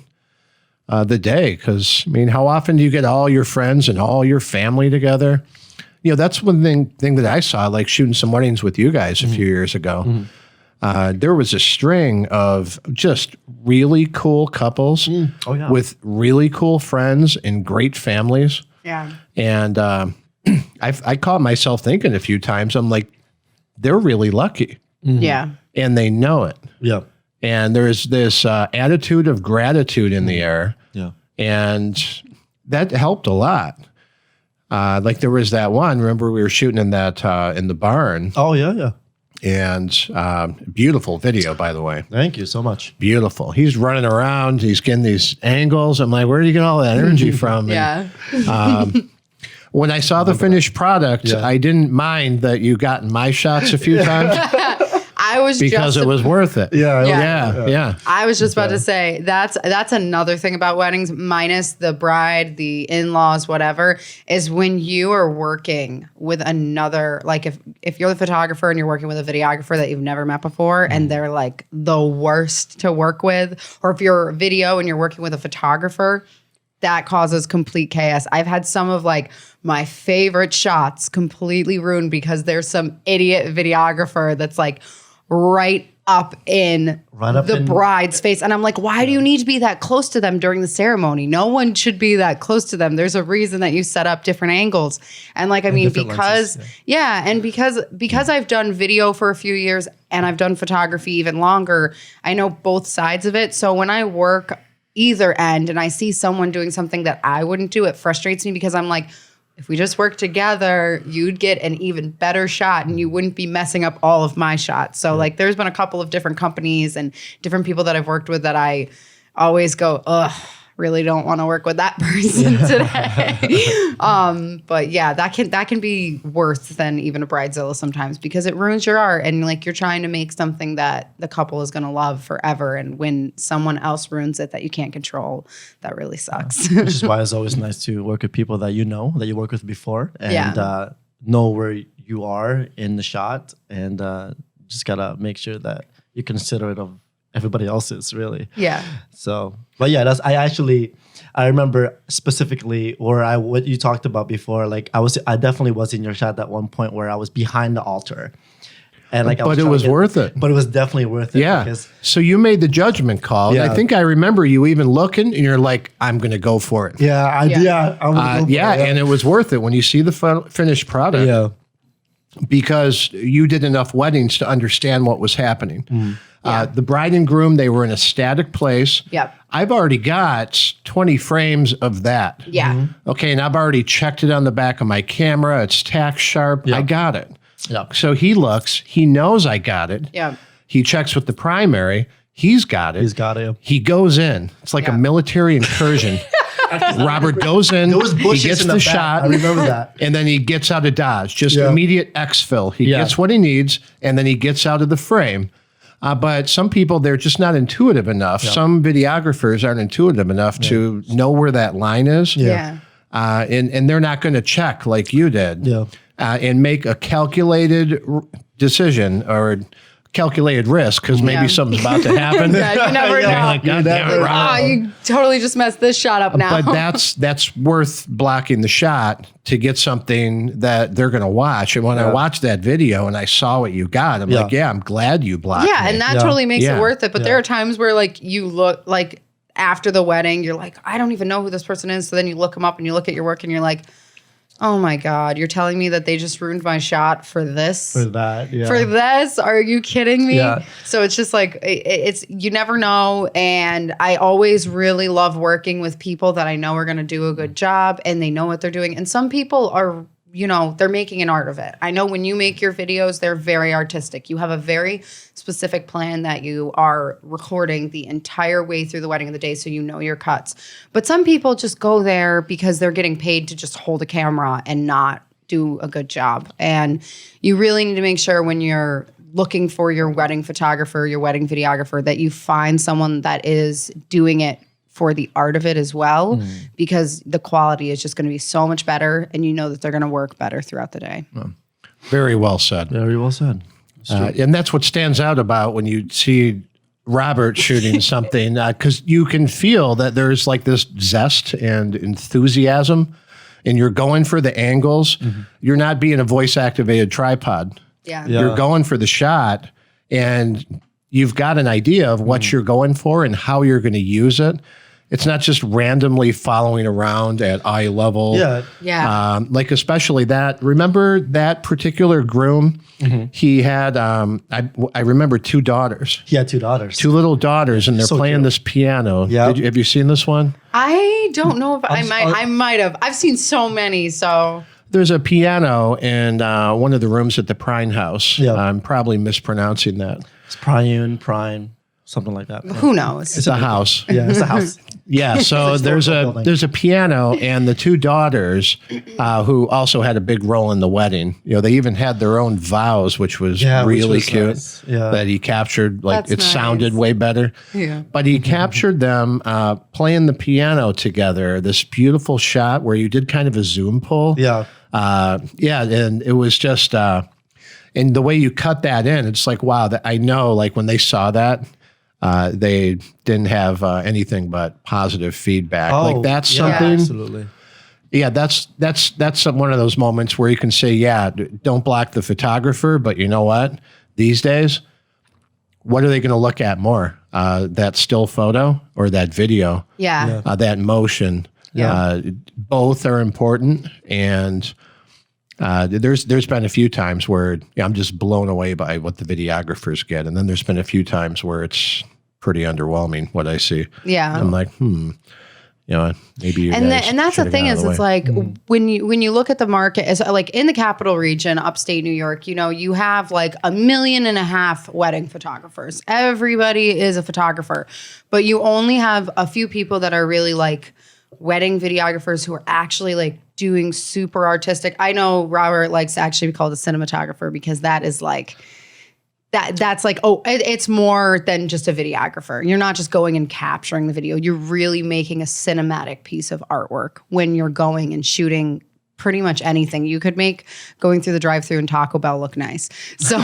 the day. Because, I mean, how often do you get all your friends and all your family together? You know, that's one thing that I saw, like shooting some weddings with you guys a few years ago. There was a string of just really cool couples with really cool friends and great families. Yeah. And I caught myself thinking a few times, I'm like, they're really lucky. Yeah. And they know it. Yeah. And there's this attitude of gratitude in the air. Yeah. And that helped a lot. Like there was that one, remember we were shooting in that in the barn. Oh yeah. Yeah. And beautiful video, by the way. Thank you so much. Beautiful. He's running around. He's getting these angles. I'm like, where do you get all that energy from? Yeah. And, when I saw the finished product, I didn't mind that you got in my shots a few times I was because it was worth it. Yeah. I was just about to say that's another thing about weddings, minus the bride, the in-laws, whatever, is when you are working with another, like if you're the photographer and you're working with a videographer that you've never met before and they're like the worst to work with, or if you're video and you're working with a photographer, that causes complete chaos. I've had some of like my favorite shots completely ruined because there's some idiot videographer that's like right up in the bride's face. And I'm like, why do you need to be that close to them during the ceremony? No one should be that close to them. There's a reason that you set up different angles. And like, I mean, because, and because I've done video for a few years and I've done photography even longer, I know both sides of it. So when I work either end and I see someone doing something that I wouldn't do, it frustrates me because I'm like, if we just work together, you'd get an even better shot and you wouldn't be messing up all of my shots. So like there's been a couple of different companies and different people that I've worked with that I always go, ugh, really don't want to work with that person today. But yeah, that can be worse than even a bridezilla sometimes, because it ruins your art, and like you're trying to make something that the couple is going to love forever, and when someone else ruins it that you can't control, that really sucks. Which is why it's always nice to work with people that you know, that you worked with before, and know where you are in the shot, and just gotta make sure that you're considerate of everybody else's, really. Yeah. So, but yeah, I remember specifically what you talked about before. Like I definitely was in your shot at one point where I was behind the altar, and like, but it was worth it. But it was definitely worth it. Yeah. Because, so you made the judgment call. And I think I remember you even looking, and you're like, I'm going to go for it. And it was worth it when you see the finished product. Yeah. Because you did enough weddings to understand what was happening. The bride and groom, they were in a static place. Yep. I've already got 20 frames of that. Yeah. Okay, and I've already checked it on the back of my camera. It's tack sharp. I got it. Yeah. So he looks, he knows I got it. Yeah. He checks with the primary. He's got it. He's got it. He goes in. It's like a military incursion. Robert goes in, he gets the shot. I remember that. And then he gets out of Dodge, just immediate exfil. He gets what he needs, and then he gets out of the frame. But some people, they're just not intuitive enough. Some videographers aren't intuitive enough to know where that line is. Yeah. And they're not going to check like you did and make a calculated decision or calculated risk, because maybe something's about to happen. You never know. Like, God damn it, Rob. You totally just messed this shot up now. But that's worth blocking the shot to get something that they're going to watch. And when I watched that video and I saw what you got, I'm like, I'm glad you blocked me. And that totally makes it worth it. But there are times where like you look like after the wedding, you're like, I don't even know who this person is. So then you look them up and you look at your work and you're like, oh my God, you're telling me that they just ruined my shot for this? For that, For this? Are you kidding me? Yeah. So it's just like, it's you never know. And I always really love working with people that I know are going to do a good job and they know what they're doing. And some people are, they're making an art of it. I know when you make your videos, they're very artistic. You have a very specific plan that you are recording the entire way through the wedding of the day, so you know your cuts. But some people just go there because they're getting paid to just hold a camera and not do a good job. And you really need to make sure when you're looking for your wedding photographer, your wedding videographer, that you find someone that is doing it for the art of it as well, because the quality is just going to be so much better, and you know that they're going to work better throughout the day. Very well said. Very well said. And that's what stands out about when you see Robert shooting something, because you can feel that there's like this zest and enthusiasm, and you're going for the angles. You're not being a voice-activated tripod. You're going for the shot, and you've got an idea of what you're going for and how you're going to use it. It's not just randomly following around at eye level. Like especially that, remember that particular groom? He had, I remember 2 daughters. He had 2 daughters. 2 little daughters, and they're playing this piano. Have you seen this one? I don't know if I might have. I've seen so many, so. There's a piano in one of the rooms at the Prine House. I'm probably mispronouncing that. It's Prine, something like that. Who knows? It's a house. Yeah, it's a house. Yeah, so there's a piano, and the 2 daughters who also had a big role in the wedding. They even had their own vows, which was really cute. Nice. Yeah, that he captured. Like That's nice. Sounded way better. Yeah, but he captured them playing the piano together. This beautiful shot where you did kind of a zoom pull. And it was just. And the way you cut that in, it's like, wow, I know, like when they saw that, they didn't have anything but positive feedback. Like that's something. Absolutely. Yeah, that's one of those moments where you can say, don't block the photographer, but you know what? These days, what are they going to look at more? That still photo or that video? That motion. Both are important, and there's been a few times where I'm just blown away by what the videographers get, and then there's been a few times where it's pretty underwhelming what I see. Yeah, I'm like, maybe you and guys that's the should've thing got out is, of it's the way. like when you look at the market, as like in the capital region, upstate New York, you have like 1.5 million wedding photographers. Everybody is a photographer, but you only have a few people that are really like wedding videographers who are actually like doing super artistic. I know Robert likes to actually be called a cinematographer because that is like that's like, it's more than just a videographer. You're not just going and capturing the video. You're really making a cinematic piece of artwork when you're going and shooting pretty much anything. You could make going through the drive-thru in Taco Bell look nice. So,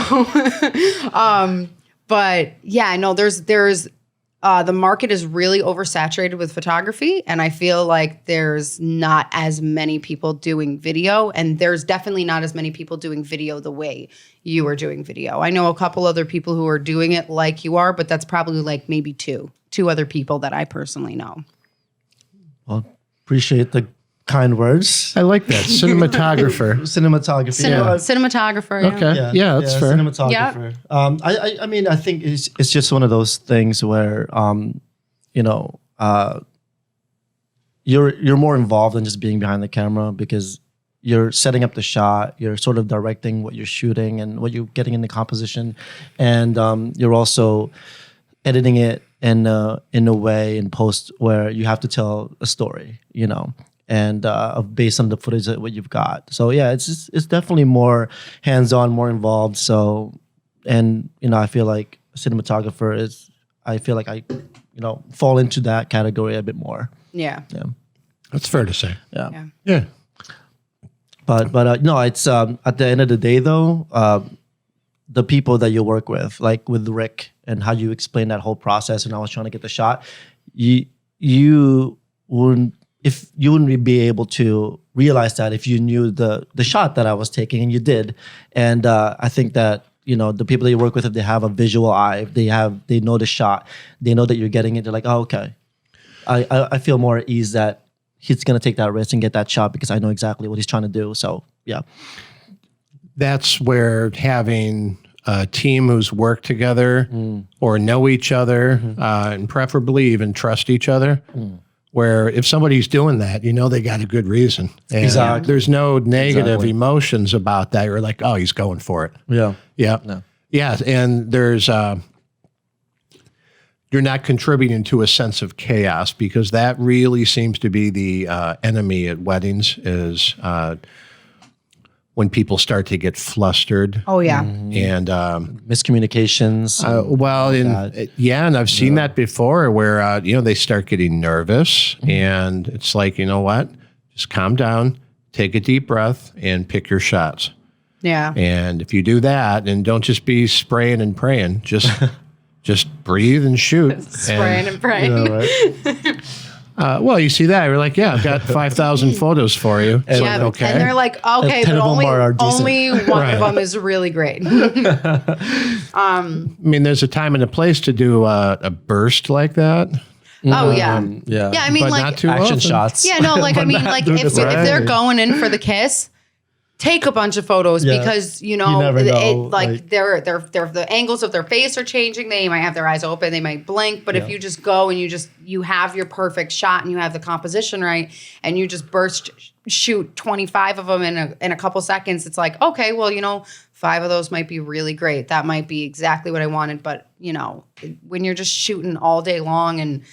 but yeah, no, there's the market is really oversaturated with photography, and I feel like there's not as many people doing video, and there's definitely not as many people doing video the way you are doing video. I know a couple other people who are doing it like you are, but that's probably like maybe two other people that I personally know. Well, appreciate the kind words. I like that. Cinematographer. Cinematography. Cinematographer. Yeah. Okay. Yeah, that's fair. Cinematographer. I mean, I think it's just one of those things where, you're more involved than just being behind the camera because you're setting up the shot, you're sort of directing what you're shooting and what you're getting in the composition, and you're also editing it in a way in post where you have to tell a story, and based on the footage that what you've got. So yeah, it's definitely more hands-on, more involved. So, and I feel like cinematographer is. I feel like I, fall into that category a bit more. Yeah. Yeah. That's fair to say. Yeah. But no, it's at the end of the day though, the people that you work with, like with Rick and how you explain that whole process, and I was trying to get the shot, you wouldn't be able to realize that if you knew the shot that I was taking, and you did. And I think that the people that you work with, if they have a visual eye, if they know the shot, they know that you're getting it. They're like, oh, okay. I feel more at ease that he's gonna take that risk and get that shot because I know exactly what he's trying to do. So yeah, that's where having a team who's worked together or know each other and preferably even trust each other. Where if somebody's doing that, they got a good reason. And Exactly. there's no negative emotions about that. You're like, oh, he's going for it. yeah, Yeah. No. Yeah. And there's, you're not contributing to a sense of chaos because that really seems to be the enemy at weddings is when people start to get flustered. Oh yeah. And miscommunications. and I've seen that before where they start getting nervous, and it's like, you know what? Just calm down, take a deep breath, and pick your shots. Yeah. And if you do that, and don't just be spraying and praying, just breathe and shoot. Spraying and praying. Well, you see that, you're like, yeah, I've got 5,000 photos for you. And, Like, okay. And they're like, okay, but only one of them is really great. I mean, there's a time and a place to do a burst like that. Oh yeah. Yeah. Yeah, I mean, But like not too Action often. shots. Yeah, no, like I mean, like if they're going in for the kiss, take a bunch of photos because you never know, like they're the angles of their face are changing. They might have their eyes open, they might blink, but if you just go and you have your perfect shot and you have the composition right and you just shoot 25 of them in a couple seconds, it's like, okay, well, 5 of those might be really great. That might be exactly what I wanted, but when you're just shooting all day long and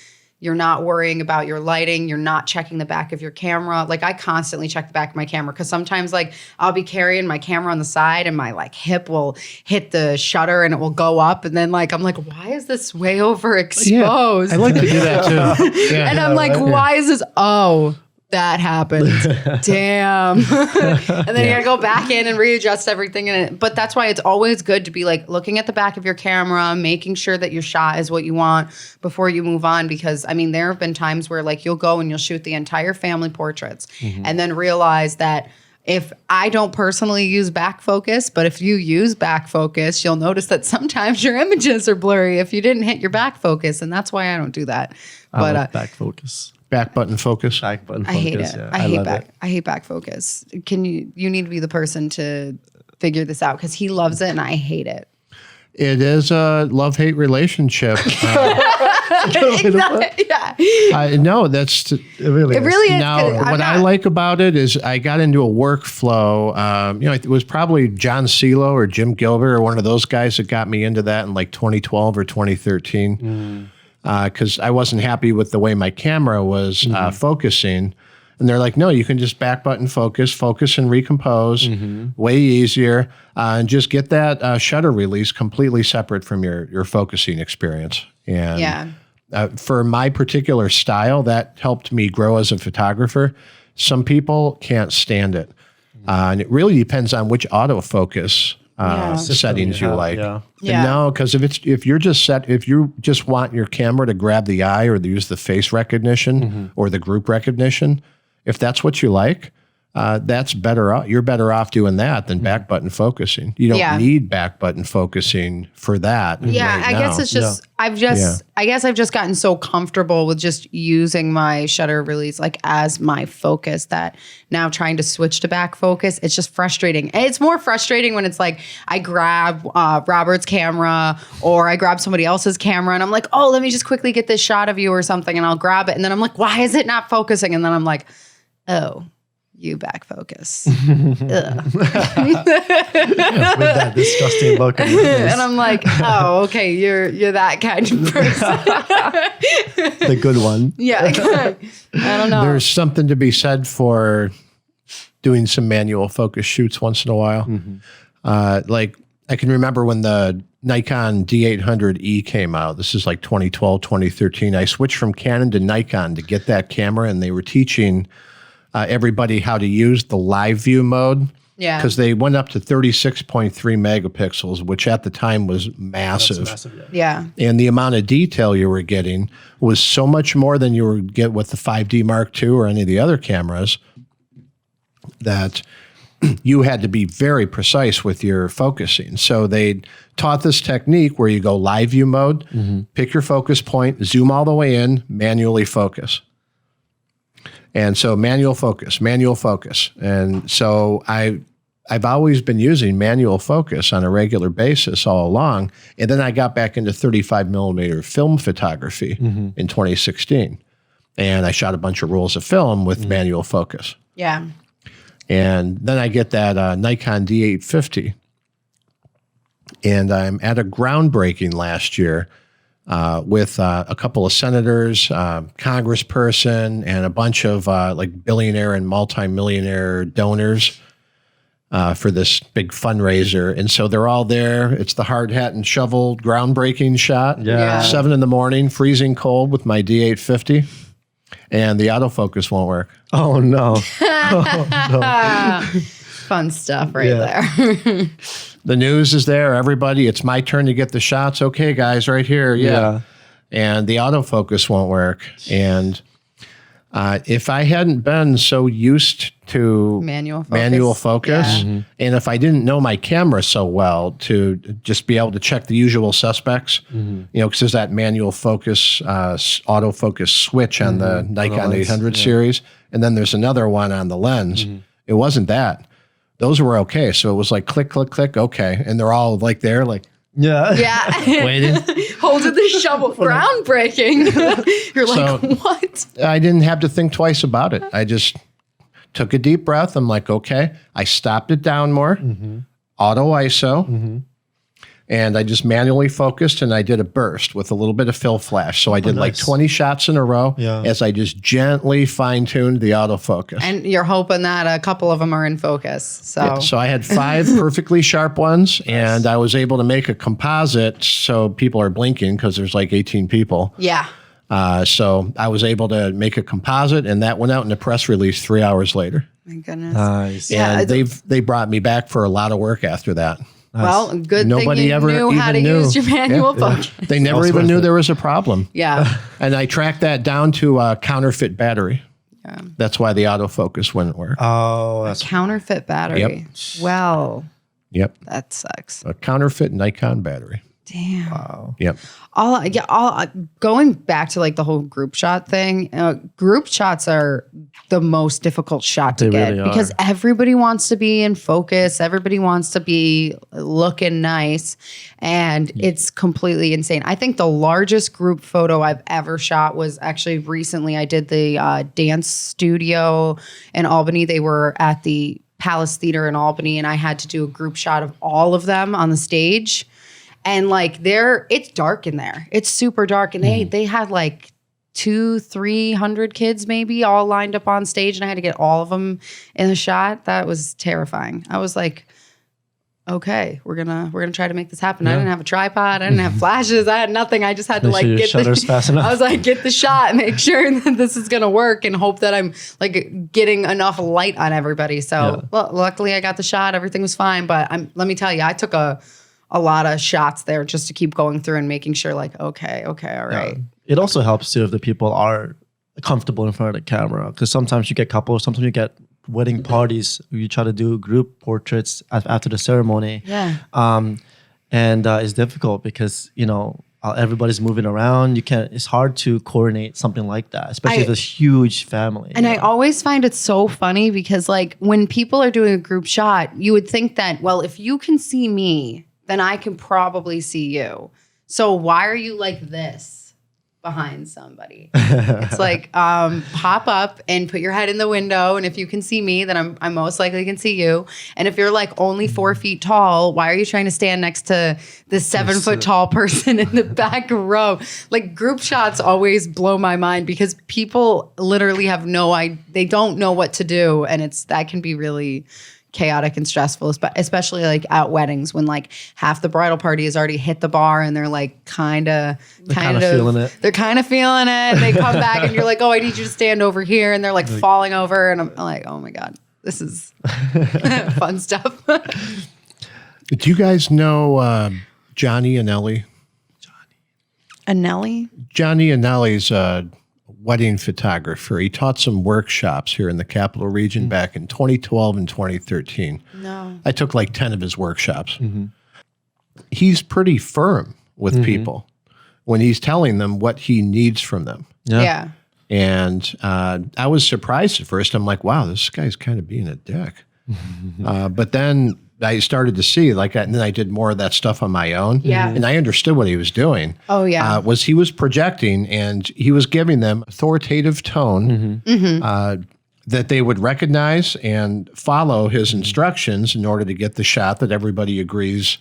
you're not worrying about your lighting. You're not checking the back of your camera. Like I constantly check the back of my camera because sometimes like I'll be carrying my camera on the side and my like hip will hit the shutter and it will go up. And then like, I'm like, why is this way overexposed? Yeah, I like to do that too. Yeah. And I'm like, why is this? Oh, that happened. Damn. And then you gotta go back in and readjust everything. But that's why it's always good to be like looking at the back of your camera, making sure that your shot is what you want before you move on. Because I mean, there have been times where like you'll go and you'll shoot the entire family portraits and then realize that if I don't personally use back focus, but if you use back focus, you'll notice that sometimes your images are blurry if you didn't hit your back focus. And that's why I don't do that. I love back focus. Back button focus. Back button I focus. hate it. Yeah, I hate back focus. You need to be the person to figure this out because he loves it and I hate it. It is a love-hate relationship. Exactly. Yeah. No, that's It really It is. really is. now 'Cause I'm what I not- like about it is I got into a workflow. It was probably John Celo or Jim Gilbert or one of those guys that got me into that in like 2012 or 2013 because I wasn't happy with the way my camera was focusing. And they're like, no, you can just back button focus and recompose, way easier, and just get that shutter release completely separate from your focusing experience. And for my particular style, that helped me grow as a photographer. Some people can't stand it. And it really depends on which autofocus settings you like. Yeah. Yeah. No, because if you just want your camera to grab the eye or to use the face recognition or the group recognition, if that's what you like, that's better off. You're better off doing that than back button focusing. You don't need back button focusing for that. Yeah, right I guess now. it's just I guess I've just gotten so comfortable with just using my shutter release like as my focus that now trying to switch to back focus, it's just frustrating. And it's more frustrating when it's like I grab Robert's camera or I grab somebody else's camera and I'm like, oh, let me just quickly get this shot of you or something, and I'll grab it and then I'm like, why is it not focusing? And then I'm like, oh, you back focus. With that disgusting look on your face. And I'm like, oh, okay, you're that kind of person. The good one. Yeah. I don't know. There's something to be said for doing some manual focus shoots once in a while. Like I can remember when the Nikon D800E came out. This is like 2012, 2013. I switched from Canon to Nikon to get that camera, and they were teaching everybody how to use the live view mode. Yeah. Because they went up to 36.3 megapixels, which at the time was massive. Yeah. And the amount of detail you were getting was so much more than you would get with the 5D Mark II or any of the other cameras that you had to be very precise with your focusing. So they taught this technique where you go live view mode, pick your focus point, zoom all the way in, manually focus. And so manual focus. And so I've always been using manual focus on a regular basis all along. And then I got back into 35 millimeter film photography in 2016. And I shot a bunch of rolls of film with manual focus. Yeah. And then I get that Nikon D850. And I'm at a groundbreaking last year with a couple of senators, congressperson, and a bunch of like billionaire and multimillionaire donors for this big fundraiser. And so they're all there. It's the hard hat and shovel groundbreaking shot. Yeah. 7 a.m, freezing cold with my D850. And the autofocus won't work. Oh, no. Fun stuff there. The news is there. Everybody, it's my turn to get the shots. Okay, guys, right here. Yeah. And the autofocus won't work. And if I hadn't been so used to Manual focus. and if I didn't know my camera so well to just be able to check the usual suspects, because there's that manual focus, autofocus switch on the Nikon 800 series. And then there's another one on the lens. It wasn't that. Those were okay. So it was like click, click, click. Okay. And they're all like there, like, Yeah. waiting. Holding the shovel. Groundbreaking. You're like, So- what? I didn't have to think twice about it. I just took a deep breath. I'm like, okay. I stopped it down more, auto ISO, and I just manually focused, and I did a burst with a little bit of fill flash. So I did like 20 shots in a row as I just gently fine-tuned the autofocus. And you're hoping that a couple of them are in focus. So, So I had 5 perfectly sharp ones, and I was able to make a composite so people are blinking because there's like 18 people. yeah. So I was able to make a composite, and that went out in a press release 3 hours later. My goodness. Nice. Yeah, And they brought me back for a lot of work after that. Well, good Nobody thing you ever knew how to even knew. use your manual focus. They never even knew there was a problem. Yeah. And I tracked that down to a counterfeit battery. Yeah. That's why the autofocus wouldn't work. Oh, that's Counterfeit battery. Yep. Well, Yep. that sucks. A counterfeit Nikon battery. Damn. Wow. Yep. Going back to like the whole group shot thing, group shots are the most difficult shot to They get really because are. everybody wants to be in focus. Everybody wants to be looking nice. And it's completely insane. I think the largest group photo I've ever shot was actually recently. I did the dance studio in Albany. They were at the Palace Theater in Albany, and I had to do a group shot of all of them on the stage. And like it's dark in there. It's super dark. And they had like 200-300 kids maybe all lined up on stage, and I had to get all of them in the shot. That was terrifying. I was like, okay, we're gonna try to make this happen. I didn't have a tripod, I didn't have flashes, I had nothing. I just had to Make like sure your get shutter's fast enough. I was like, get the shot, make sure that this is gonna work, and hope that I'm like getting enough light on everybody. So luckily I got the shot, everything was fine. But let me tell you, I took a lot of shots there just to keep going through and making sure like, okay, all right. It also helps too if the people are comfortable in front of the camera, because sometimes you get couples, sometimes you get wedding parties where you try to do group portraits after the ceremony. Yeah. And it's difficult because, everybody's moving around. It's hard to coordinate something like that, especially with this huge family. And I always find it so funny because like when people are doing a group shot, you would think that, well, if you can see me, then I can probably see you. So why are you like this behind somebody? It's like, pop up and put your head in the window. And if you can see me, then I most likely can see you. And if you're like only 4 feet tall, why are you trying to stand next to this 7 foot tall person in the back row? Like group shots always blow my mind because people literally have they don't know what to do. And that can be really chaotic and stressful, especially like at weddings when like half the bridal party has already hit the bar and they're like kind of feeling it. They're kind of feeling it. They come back and you're like, oh, I need you to stand over here, and they're like falling over, and I'm like, oh my god, this is fun stuff. Do you guys know Johnny Anelli? Anelli? Johnny Anelli's a wedding photographer. He taught some workshops here in the Capital Region back in 2012 and 2013. No. I took like 10 of his workshops. He's pretty firm with people when he's telling them what he needs from them. Yeah. And I was surprised at first. I'm like, wow, this guy's kind of being a dick. But then I started to see, and then I did more of that stuff on my own. Yeah. And I understood what he was doing. Oh, yeah. He was projecting, and he was giving them authoritative tone that they would recognize and follow his instructions in order to get the shot that everybody agrees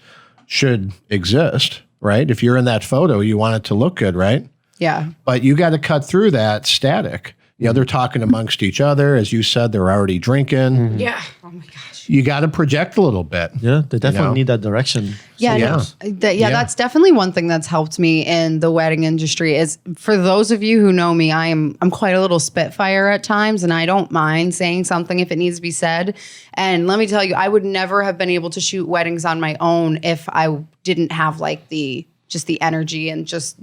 should exist, right? If you're in that photo, you want it to look good, right? Yeah. But you got to cut through that static. They're talking amongst each other. As you said, they're already drinking. Yeah. Oh my gosh. You got to project a little bit. Yeah, they definitely need that direction. Yeah, that's definitely one thing that's helped me in the wedding industry. Is for those of you who know me, I'm quite a little spitfire at times, and I don't mind saying something if it needs to be said. And let me tell you, I would never have been able to shoot weddings on my own if I didn't have like the energy and just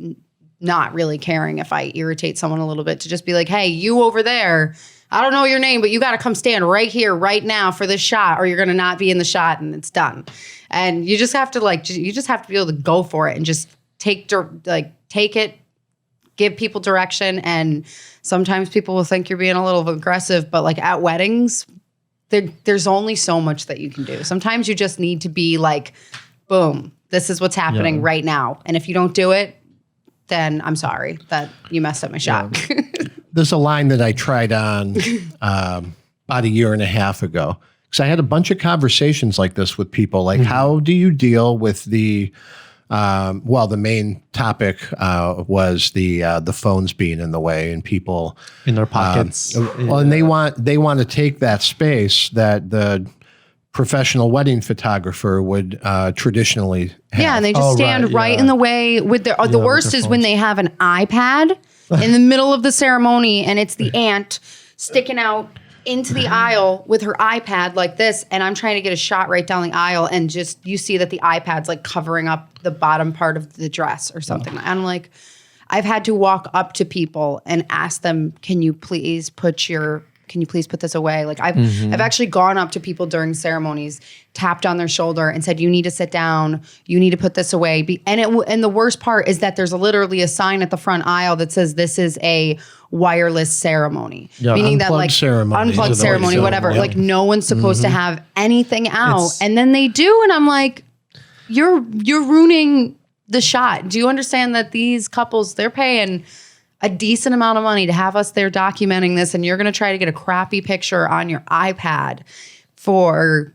not really caring if I irritate someone a little bit to just be like, hey, you over there, I don't know your name, but you got to come stand right here, right now for this shot, or you're going to not be in the shot and it's done. And you just have to be able to go for it and just take it, give people direction. And sometimes people will think you're being a little aggressive, but like at weddings, there's only so much that you can do. Sometimes you just need to be like, boom, this is what's happening right now. And if you don't do it, then I'm sorry that you messed up my shot. Yeah. There's a line that I tried on about a year and a half ago. Because I had a bunch of conversations like this with people. Like, how do you deal with the main topic was the phones being in the way and people in their pockets. And they want to take that space that the professional wedding photographer would traditionally have. Yeah, and they just stand right in the way with their. The worst is when they have an iPad in the middle of the ceremony, and it's the aunt sticking out into the aisle with her iPad like this, and I'm trying to get a shot right down the aisle, and just you see that the iPad's like covering up the bottom part of the dress or something. And I'm like, I've had to walk up to people and ask them, can you please put your can you please put this away? Like I've actually gone up to people during ceremonies, tapped on their shoulder and said, you need to sit down. You need to put this away. And the worst part is that there's literally a sign at the front aisle that says this is a wireless ceremony, meaning that like unplugged ceremony, whatever. Yep. Like no one's supposed to have anything out. And then they do. And I'm like, you're ruining the shot. Do you understand that these couples, they're paying a decent amount of money to have us there documenting this, and you're going to try to get a crappy picture on your iPad for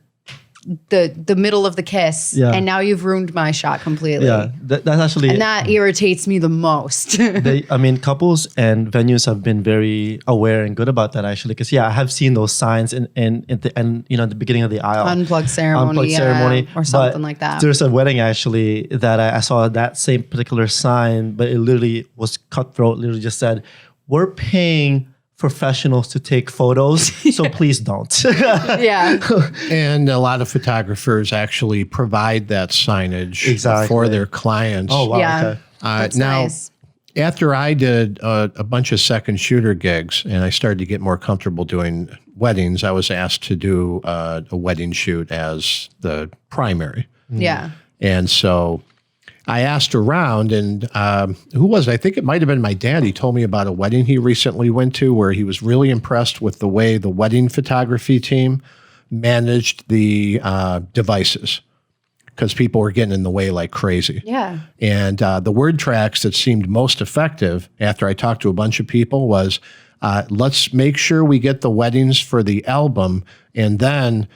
the middle of the kiss, and now you've ruined my shot completely. Yeah, that's actually... And that irritates me the most. Couples and venues have been very aware and good about that, actually, because, I have seen those signs in the beginning of the aisle. Unplugged ceremony, or something like that. There's a wedding, actually, that I saw that same particular sign, but it literally was cutthroat, literally just said, we're paying professionals to take photos, so please don't. And a lot of photographers actually provide that signage for their clients. Oh, wow. Yeah. Okay. That's now, nice. after I did a bunch of second shooter gigs and I started to get more comfortable doing weddings, I was asked to do a wedding shoot as the primary. Yeah. And so I asked around, and who was it? I think it might have been my dad. He told me about a wedding he recently went to where he was really impressed with the way the wedding photography team managed the devices, because people were getting in the way like crazy. Yeah. And the word tracks that seemed most effective after I talked to a bunch of people was, let's make sure we get the weddings for the album, and then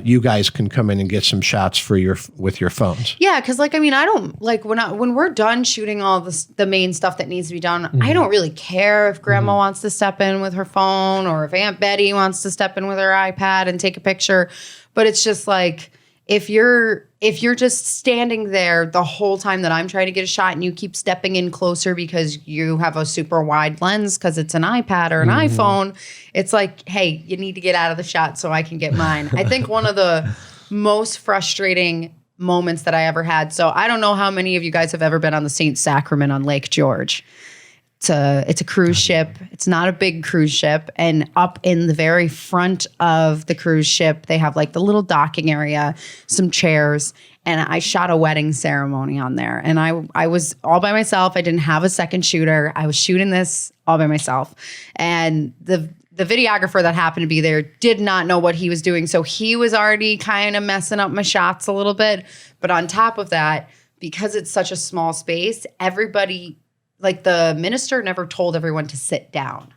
you guys can come in and get some shots with your phones. Yeah, because I don't like when we're done shooting all the main stuff that needs to be done. I don't really care if Grandma wants to step in with her phone or if Aunt Betty wants to step in with her iPad and take a picture. But it's just like if you're just standing there the whole time that I'm trying to get a shot and you keep stepping in closer because you have a super wide lens because it's an iPad or an iPhone, it's like, hey, you need to get out of the shot so I can get mine. I think one of the most frustrating moments that I ever had. So I don't know how many of you guys have ever been on the St. Sacrament on Lake George. It's a cruise ship. It's not a big cruise ship. And up in the very front of the cruise ship, they have like the little docking area, some chairs. And I shot a wedding ceremony on there. And I was all by myself. I didn't have a second shooter. I was shooting this all by myself. And the videographer that happened to be there did not know what he was doing. So he was already kind of messing up my shots a little bit. But on top of that, because it's such a small space, everybody... like the minister never told everyone to sit down.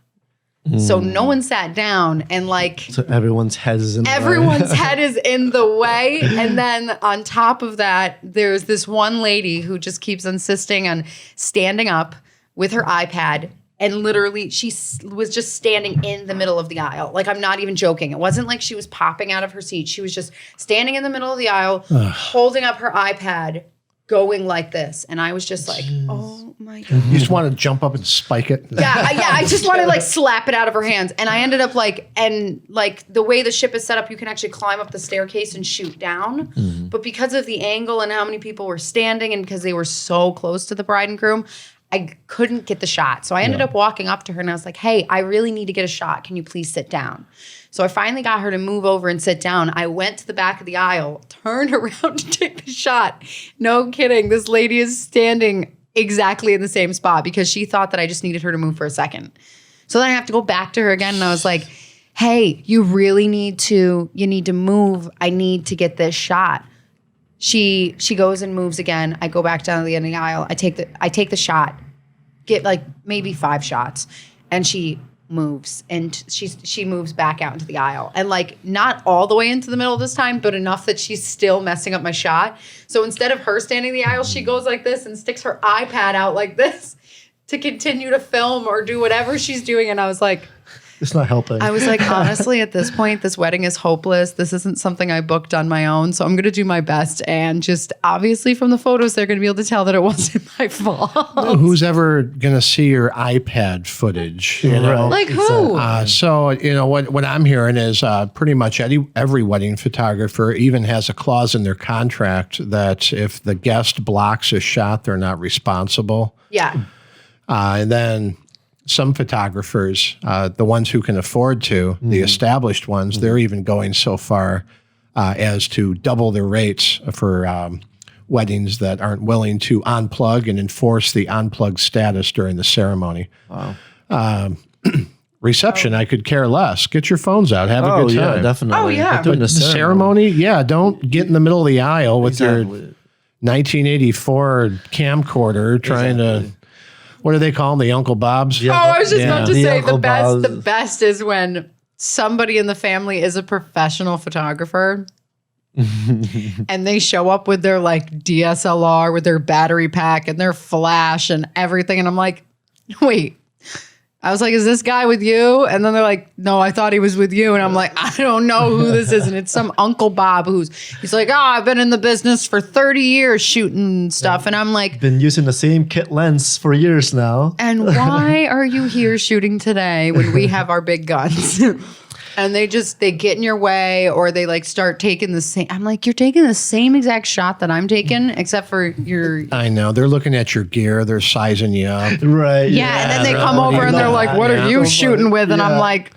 So no one sat down and so everyone's head is in the way. Everyone's head is in the way. And then on top of that, there's this one lady who just keeps insisting on standing up with her iPad. And literally she was just standing in the middle of the aisle. Like, I'm not even joking. It wasn't like she was popping out of her seat. She was just standing in the middle of the aisle, holding up her iPad, going like this. And I was just like, oh my God. You just want to jump up and spike it? I just want to slap it out of her hands. And I ended up the way the ship is set up, you can actually climb up the staircase and shoot down. But because of the angle and how many people were standing and because they were so close to the bride and groom, I couldn't get the shot. So I ended up walking up to her and I was like, hey, I really need to get a shot. Can you please sit down? So I finally got her to move over and sit down. I went to the back of the aisle, turned around to take the shot. No kidding. This lady is standing exactly in the same spot because she thought that I just needed her to move for a second. So then I have to go back to her again. And I was like, hey, you really need to move. I need to get this shot. She goes and moves again. I go back down to the end of the aisle. I take the shot, get maybe 5 shots, and she moves and she moves back out into the aisle and not all the way into the middle this time, but enough that she's still messing up my shot. So instead of her standing in the aisle, she goes like this and sticks her iPad out like this to continue to film or do whatever she's doing. And I was like, it's not helping. I was like, honestly, at this point, this wedding is hopeless. This isn't something I booked on my own. So I'm going to do my best. And just obviously from the photos, they're going to be able to tell that it wasn't my fault. Who's ever going to see your iPad footage? You know? Like who? So, what I'm hearing is pretty much every wedding photographer even has a clause in their contract that if the guest blocks a shot, they're not responsible. Yeah. And then some photographers, the ones who can afford to, the established ones, they're even going so far as to double their rates for weddings that aren't willing to unplug and enforce the unplugged status during the ceremony. Wow. Reception, I could care less. Get your phones out. Have a good time. Yeah, definitely. Oh, yeah. But doing The ceremony, yeah, don't get in the middle of the aisle with your Exactly. 1984 camcorder trying to, what do they call them? The Uncle Bobs? Oh, I was just about to The say Uncle the best. The Bob's. best is when somebody in the family is a professional photographer, and they show up with their like DSLR with their battery pack and their flash and everything, and I'm like, wait. I was like, is this guy with you? And then they're like, no, I thought he was with you. And I'm like, I don't know who this is. And it's some Uncle Bob he's like, I've been in the business for 30 years shooting stuff. And I'm like, Been using the same kit lens for years now. and why are you here shooting today when we have our big guns? And they get in your way, or they like start taking the same. I'm like, you're taking the same exact shot that I'm taking, except for your. I know. They're looking at your gear. They're sizing you up. Right. Yeah, and then they come right. over and they're like, what Yeah. are you shooting with? And Yeah. I'm like,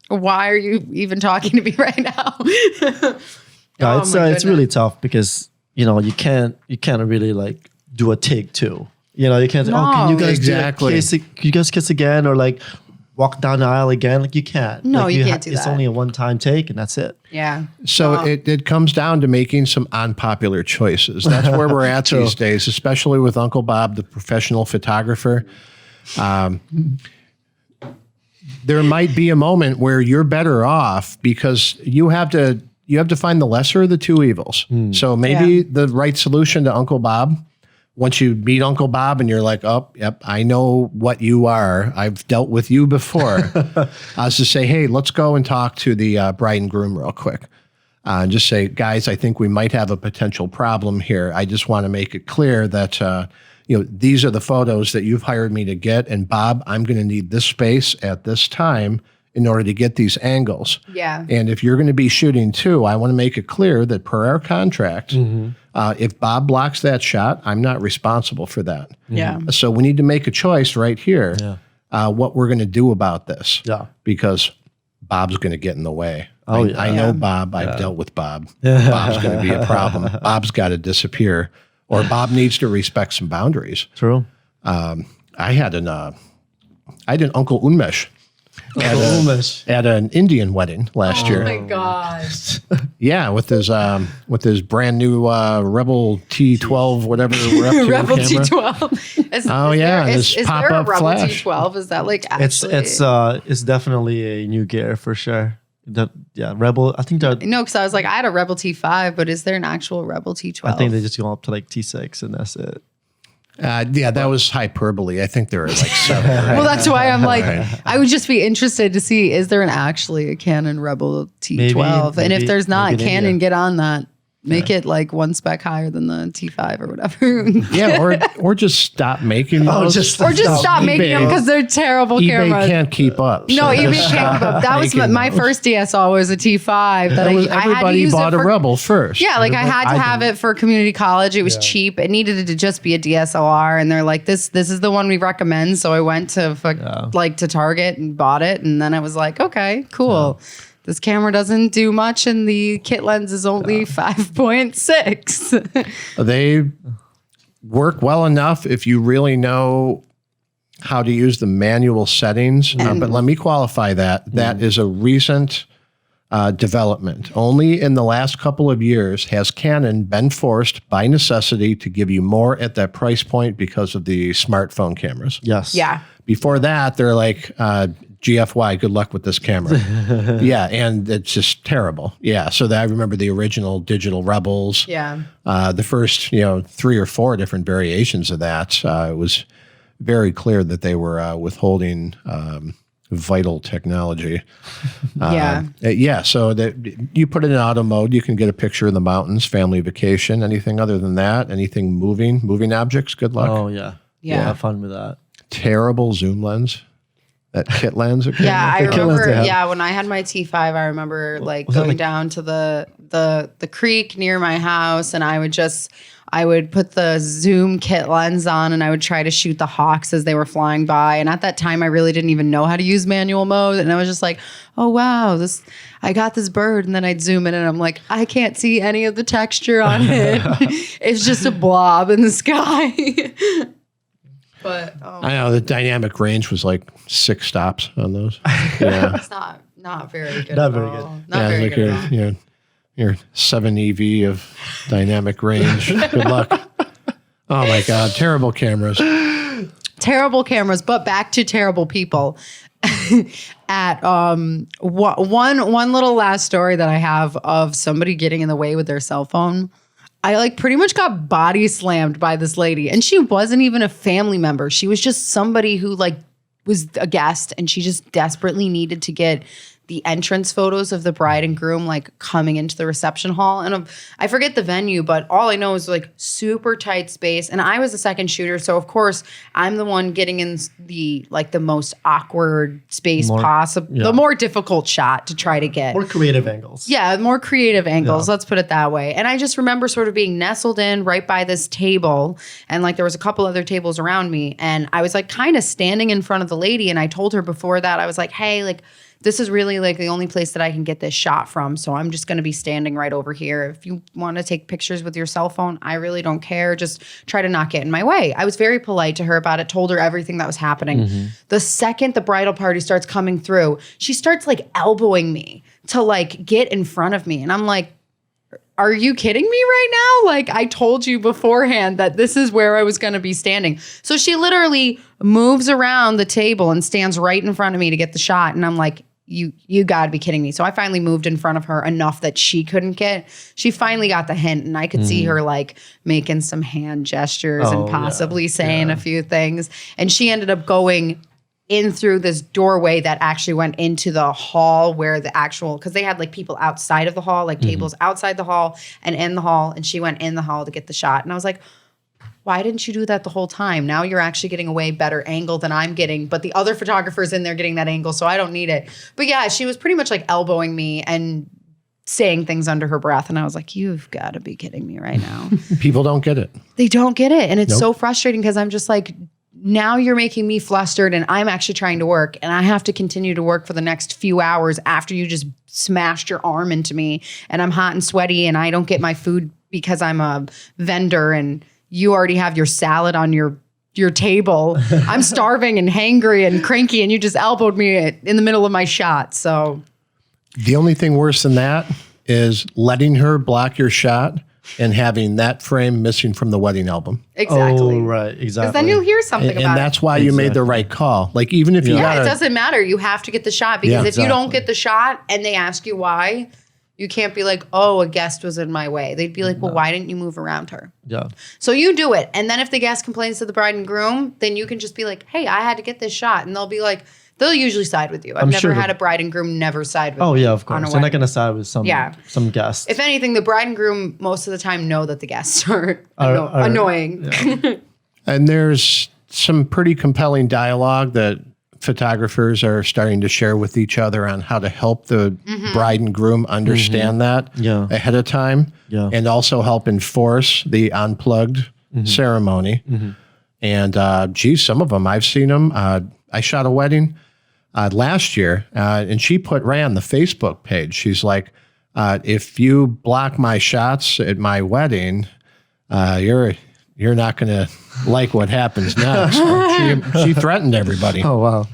why are you even talking to me right now? Yeah, Oh it's my it's really tough because you can't really like do a take two. You can't say, oh, can you No. guys Exactly. you guys kiss again, or like walk down the aisle again? Like you can't. No, Like, you can't do It's that. only a one-time take, and that's it. Yeah. So it comes down to making some unpopular choices. That's where we're at these days, especially with Uncle Bob, the professional photographer. There might be a moment where you're better off because you have to find the lesser of the two evils. So maybe Yeah. the right solution to Uncle Bob, once you meet Uncle Bob and you're like, oh, yep, I know what you are. I've dealt with you before. Is to say, hey, let's go and talk to the bride and groom real quick. And just say, guys, I think we might have a potential problem here. I just want to make it clear that these are the photos that you've hired me to get. And Bob, I'm going to need this space at this time in order to get these angles. Yeah. And if you're going to be shooting too, I want to make it clear that per our contract, if Bob blocks that shot, I'm not responsible for that. Yeah. So we need to make a choice right here what we're going to do about this. Yeah. Because Bob's going to get in the way. Oh, I yeah. know Bob. I've dealt with Bob. Bob's going to be a problem. Bob's got to disappear, or Bob needs to respect some boundaries. True. I had an Uncle Unmesh at an Indian wedding last year. Oh my gosh. Yeah, with his brand new Rebel T12, whatever we're up to. Rebel camera. T12. Oh, yeah, Is this there a pop-up Rebel flash. T12? Is that like actually? It's definitely a new gear for sure. Rebel. I think that No, because I was like, I had a Rebel T5, but is there an actual Rebel T12? I think they just go up to like T6 and that's it. That was hyperbole. I think there are like 7. Well, that's why I'm like, I would just be interested to see, is there actually a Canon Rebel T12? And if maybe- there's not, maybe in Canon, India. get on that. Make it like one spec higher than the T5 or whatever. Yeah, or just stop making those. Or just stop making them because they're terrible eBay cameras. can't keep up. No, so eBay just can't keep up. That was making my those. first DSLR was a T5 that I had to Everybody use bought it a for, Rebel first. Yeah, like I had to I have it for community college. It was cheap. It needed to just be a DSLR, and they're like, "This is the one we recommend." So I went to to Target and bought it, and then I was like, "Okay, cool." This camera doesn't do much, and the kit lens is only 5.6. They work well enough if you really know how to use the manual settings. But let me qualify that. That is a recent development. Only in the last couple of years has Canon been forced by necessity to give you more at that price point because of the smartphone cameras. Yes. Yeah. Before that, they're like, GFY, good luck with this camera. Yeah, and it's just terrible. Yeah, so I remember the original digital Rebels. Yeah. The first, 3 or 4 different variations of that. It was very clear that they were withholding vital technology. Yeah. So that you put it in auto mode, you can get a picture of the mountains, family vacation. Anything other than that, anything moving objects, good luck. Oh yeah. Yeah. Have fun with that. Terrible zoom lens. That kit lens. That came Yeah, with I it? remember. they have. Yeah, when I had my T5, I remember like was that going like- down to the creek near my house, and I would put the zoom kit lens on, and I would try to shoot the hawks as they were flying by. And at that time, I really didn't even know how to use manual mode, and I was just like, "Oh wow, I got this bird," and then I'd zoom in, and I'm like, I can't see any of the texture on it. It's just a blob in the sky. But I know the dynamic range was like 6 stops on those. Yeah. it's not very good. Not at very all. good. Not Yeah, very like good at all. your 7 EV of dynamic range. Good luck. Oh my God, terrible cameras. Terrible cameras, but back to terrible people. At one little last story that I have of somebody getting in the way with their cell phone. I like pretty much got body slammed by this lady, and she wasn't even a family member. She was just somebody who like was a guest, and she just desperately needed to get the entrance photos of the bride and groom like coming into the reception hall. And I forget the venue, but all I know is like super tight space. And I was the second shooter. So of course I'm the one getting in the like the most awkward space possible, yeah. the more difficult shot to try to get. More creative angles. Yeah, more creative angles. Yeah. Let's put it that way. And I just remember sort of being nestled in right by this table. And like there was a couple other tables around me. And I was like kind of standing in front of the lady. And I told her before that, I was like, hey, like this is really like the only place that I can get this shot from. So I'm just going to be standing right over here. If you want to take pictures with your cell phone, I really don't care. Just try to not get in my way. I was very polite to her about it, told her everything that was happening. Mm-hmm. The second the bridal party starts coming through, she starts like elbowing me to like get in front of me. And I'm like, are you kidding me right now? Like I told you beforehand that this is where I was going to be standing. So she literally moves around the table and stands right in front of me to get the shot. And I'm like, you got to be kidding me. So I finally moved in front of her enough that she couldn't get. She finally got the hint, and I could see her like making some hand gestures and possibly saying a few things. And she ended up going in through this doorway that actually went into the hall where the actual, because they had like people outside of the hall, like tables outside the hall and in the hall. And she went in the hall to get the shot. And I was like, why didn't you do that the whole time? Now you're actually getting a way better angle than I'm getting, but the other photographer's in there getting that angle, so I don't need it. But yeah, she was pretty much like elbowing me and saying things under her breath. And I was like, you've got to be kidding me right now. People don't get it. They don't get it. And it's so frustrating because I'm just like, now you're making me flustered and I'm actually trying to work and I have to continue to work for the next few hours after you just smashed your arm into me and I'm hot and sweaty and I don't get my food because I'm a vendor and you already have your salad on your table. I'm starving and hangry and cranky, and you just elbowed me in the middle of my shot. So the only thing worse than that is letting her block your shot and having that frame missing from the wedding album. exactly. Oh, right. Exactly. Because then you'll hear something And about that's it. why you made the right call. Like even if you Yeah, got it doesn't matter. You have to get the shot because Yeah, if you don't exactly. get the shot and they ask you why, you can't be like, oh, a guest was in my way. They'd be like, well, why didn't you move around her? Yeah. So you do it. And then if the guest complains to the bride and groom, then you can just be like, hey, I had to get this shot. And they'll be like, they'll usually side with you. I've I'm never sure had a bride and groom never side with Oh, me yeah, of on a course. They're not wedding. going to side with some guests. If anything, the bride and groom most of the time know that the guests are, Are- annoying. yeah. And there's some pretty compelling dialogue that photographers are starting to share with each other on how to help the bride and groom understand that Yeah. ahead of time Yeah. and also help enforce the unplugged ceremony. And geez, some of them, I've seen them. I shot a wedding last year and she put right on the Facebook page. She's like, if you block my shots at my wedding, you're not going to like what happens next. She threatened everybody. Oh, wow.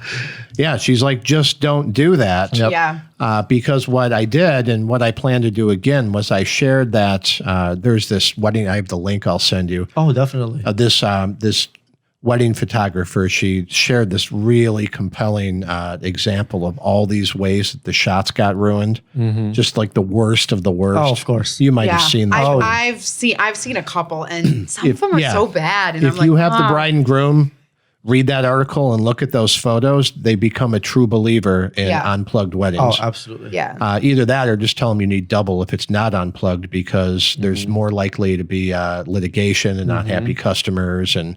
Yeah, she's like, just don't do that. Yep. Yeah. Because what I did and what I plan to do again was I shared that there's this wedding. I have the link I'll send you. Oh, definitely. This wedding photographer, she shared this really compelling example of all these ways that the shots got ruined. Just like the worst of the worst. Oh, of course. You might have seen that. I've seen a couple, and some of them are so bad. And If I'm like, you have the bride and groom read that article and look at those photos, they become a true believer in unplugged weddings. Oh, absolutely. Yeah. Either that or just tell them you need double if it's not unplugged, because there's more likely to be litigation and not happy customers. And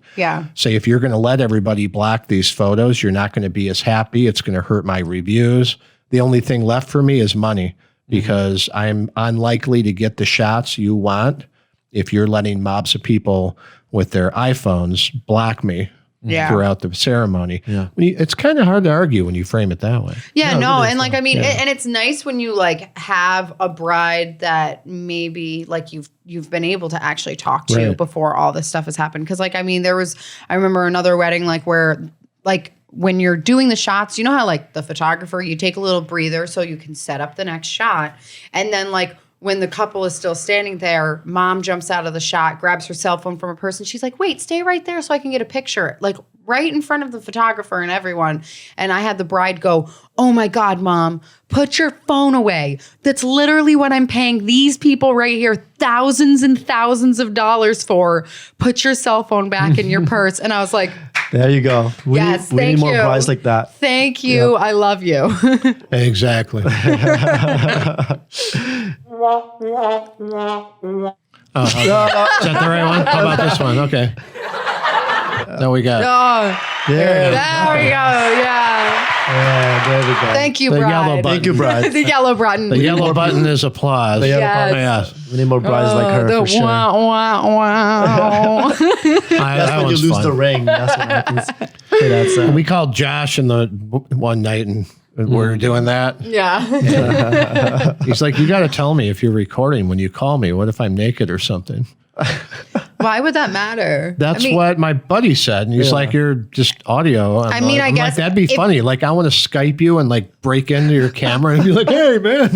say, if you're going to let everybody block these photos, you're not going to be as happy. It's going to hurt my reviews. The only thing left for me is money, because I'm unlikely to get the shots you want if you're letting mobs of people with their iPhones block me throughout the ceremony. Yeah. It's kind of hard to argue when you frame it that way. Yeah, no. And like, I mean, and it's nice when you like have a bride that maybe like you've been able to actually talk to before all this stuff has happened. Cause like, I mean, I remember another wedding, like where like when you're doing the shots, you know how like the photographer, you take a little breather so you can set up the next shot. And then like, when the couple is still standing there, mom jumps out of the shot, grabs her cell phone from a person. She's like, wait, stay right there so I can get a picture. Like right in front of the photographer and everyone. And I had the bride go, oh my God, mom, put your phone away. That's literally what I'm paying these people right here thousands and thousands of dollars for. Put your cell phone back in your purse. And I was like, there you go. We need more brides like that. Thank you. Yep. I love you. Exactly. Is that the right one? How about this one? Okay. There we go. There we go. Yeah. Yeah, there we go. Thank you, the bride. Yellow button. Thank you, bride. The yellow button. The yellow button is applause. Yes. We need more brides like her for sure. That's when you lose the ring. That's what happens. We called Josh in the one night and we were doing that. Yeah. He's like, you got to tell me if you're recording when you call me. What if I'm naked or something? Why would that matter? That's what my buddy said. And he's like, you're just audio. I mean, I guess like, that'd be funny. Like, I want to Skype you and like break into your camera and be like, hey, man. I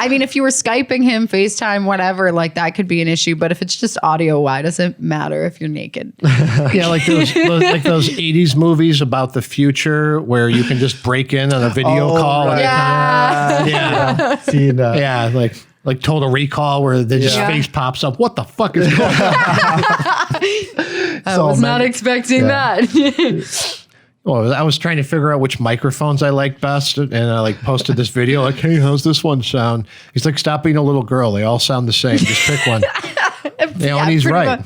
mean, if you were Skyping him, FaceTime, whatever, like that could be an issue. But if it's just audio, why does it matter if you're naked? Yeah, like those 80s movies about the future where you can just break in on a video call. Right. Yeah, like Total Recall, where the face pops up. What the fuck is going on? I was not expecting that. Well, I was trying to figure out which microphones I liked best, and I like posted this video like, hey, how's this one sound? He's like, stop being a little girl. They all sound the same. Just pick one. And he's right.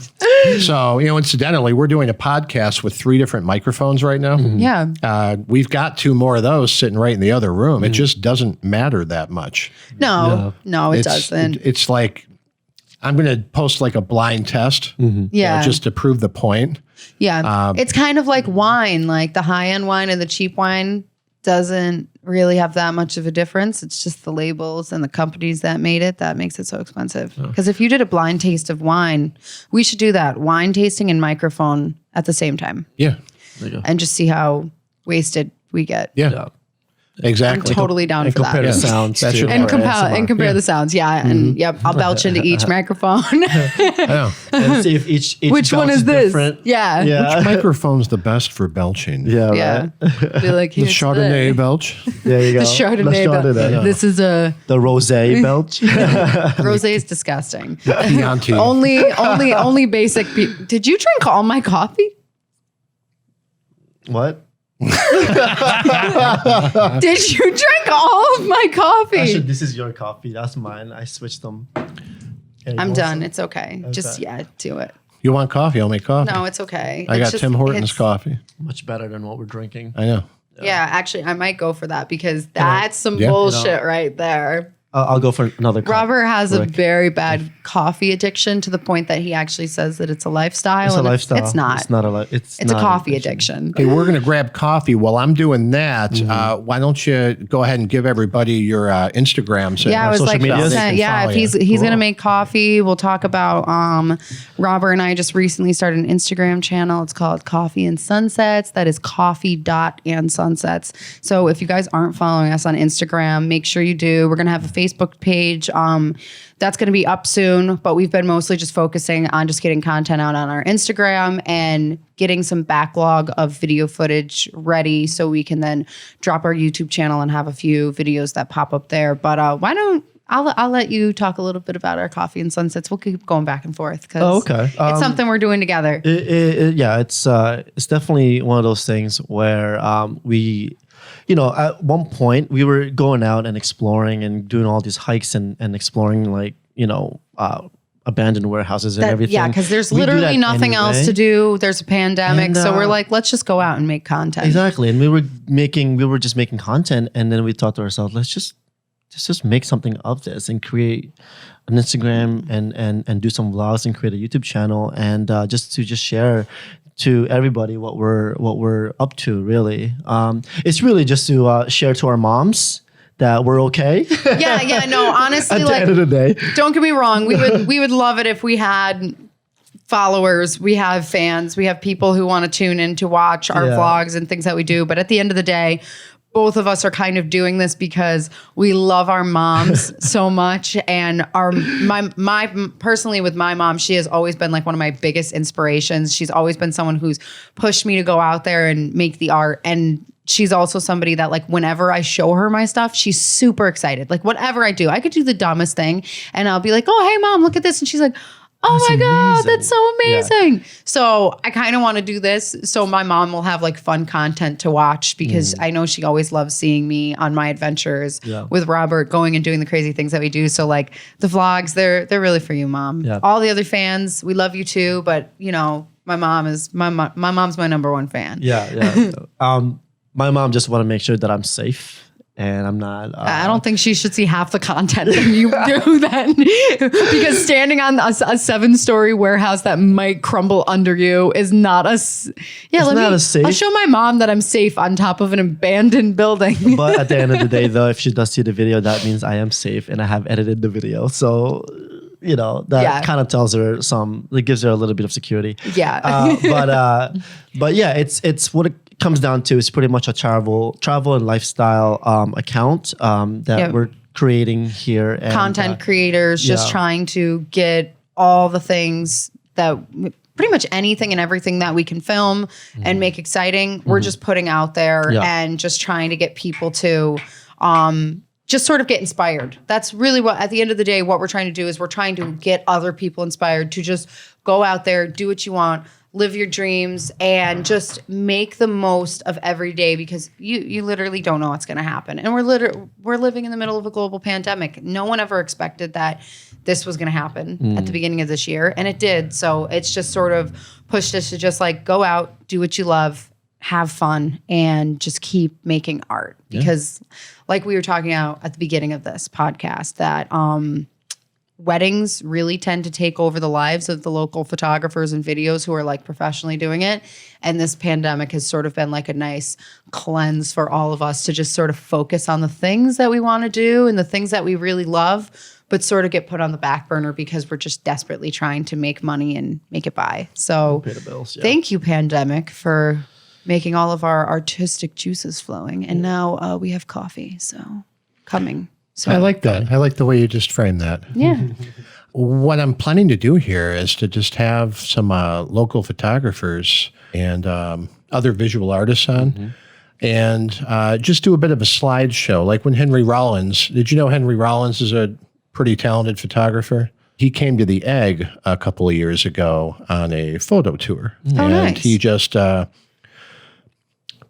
So, incidentally, we're doing a podcast with 3 different microphones right now. Yeah. We've got 2 more of those sitting right in the other room. It just doesn't matter that much. No, it doesn't. It's like, I'm going to post like a blind test. Just to prove the point. Yeah. It's kind of like wine, like the high-end wine and the cheap wine doesn't really have that much of a difference. It's just the labels and the companies that made it that makes it so expensive. Because if you did a blind taste of wine, we should do that. Wine tasting and microphone at the same time. Yeah. And just see how wasted we get. Yeah. Exactly. I'm totally down for that. Compare the sounds too. And compare the sounds. Yeah. And I'll belch into each microphone. And see if each which one is this? Different. Yeah. Which microphone's the best for belching? Yeah. Right. Be like, the Chardonnay belch. There you go. The Chardonnay belch. This is the rosé belch. Rosé is disgusting. only basic. Did you drink all my coffee? What? Did you drink all of my coffee? Actually, this is your coffee. That's mine. I switched them. I'm done. It's okay. Just do it. You want coffee? I'll make coffee. No, it's okay. I got Tim Hortons coffee. Much better than what we're drinking. I know. Yeah, actually, I might go for that because that's some bullshit right there. I'll go for another cup. Robert has a very bad coffee addiction to the point that he actually says that it's a lifestyle. It's a lifestyle. It's not. It's not a lifestyle. It's a coffee addiction. Hey, we're going to grab coffee. While I'm doing that, why don't you go ahead and give everybody your Instagrams? Yeah, I was like, if he's going to make coffee. We'll talk about Robert and I just recently started an Instagram channel. It's called Coffee and Sunsets. That is coffee.and-sunsets. So if you guys aren't following us on Instagram, make sure you do. We're going to have a Facebook page. That's going to be up soon, but we've been mostly just focusing on just getting content out on our Instagram and getting some backlog of video footage ready so we can then drop our YouTube channel and have a few videos that pop up there. But why don't I'll let you talk a little bit about our coffee and sunsets. We'll keep going back and forth because okay. it's something we're doing together. It's definitely one of those things where we, at one point we were going out and exploring and doing all these hikes and exploring abandoned warehouses and everything. Yeah, because there's We do literally that nothing else anyway. to do. There's a pandemic, And, so we're like, let's just go out and make content. Exactly, and we were just making content, and then we thought to ourselves, let's just make something of this and create an Instagram and do some vlogs and create a YouTube channel and just share to everybody what we're up to. Really, it's really just to share to our moms that we're okay. Yeah, no, honestly, At the end of the day, don't get me wrong. We would love it if we had followers, we have fans, we have people who want to tune in to watch our vlogs and things that we do. But at the end of the day, both of us are kind of doing this because we love our moms so much. And my personally with my mom, she has always been like one of my biggest inspirations. She's always been someone who's pushed me to go out there and make the art. And she's also somebody that like whenever I show her my stuff, she's super excited. Like whatever I do, I could do the dumbest thing and I'll be like, oh, hey mom, look at this. And she's like, oh That's my God, amazing. that's so amazing. So I kind of want to do this so my mom will have like fun content to watch because I know she always loves seeing me on my adventures with Robert going and doing the crazy things that we do. So like the vlogs, they're really for you, mom. Yeah. All the other fans, we love you too, but my mom's my number one fan. Yeah. My mom just want to make sure that I'm safe and I'm not. I don't think she should see half the content that you do then, because standing on a 7-story warehouse that might crumble under you is not a. not a safe. I'll show my mom that I'm safe on top of an abandoned building. But at the end of the day, though, if she does see the video, that means I am safe and I have edited the video. So, that kind of tells her it gives her a little bit of security. Yeah. But yeah, it's what it comes down to is pretty much a travel and lifestyle account that we're creating here. And, Content creators just trying to get all the things that pretty much anything and everything that we can film and make exciting. We're just putting out there and just trying to get people to just sort of get inspired. That's really what, at the end of the day, what we're trying to do is we're trying to get other people inspired to just go out there, do what you want, live your dreams, and just make the most of every day because you literally don't know what's going to happen. And we're living in the middle of a global pandemic. No one ever expected that this was going to happen at the beginning of this year, and it did. So it's just sort of pushed us to just like go out, do what you love, have fun, and just keep making art. Because like we were talking about at the beginning of this podcast, that weddings really tend to take over the lives of the local photographers and videos who are like professionally doing it. And this pandemic has sort of been like a nice cleanse for all of us to just sort of focus on the things that we want to do and the things that we really love, but sort of get put on the back burner because we're just desperately trying to make money and make it by. So pay the bills, thank you, pandemic, for making all of our artistic juices flowing. And now we have coffee, so coming. So I like that. I like the way you just framed that. Yeah. What I'm planning to do here is to just have some local photographers and other visual artists on and just do a bit of a slideshow. Like when Henry Rollins, did you know Henry Rollins is a pretty talented photographer? He came to the Egg a couple of years ago on a photo tour. Oh, and nice. he just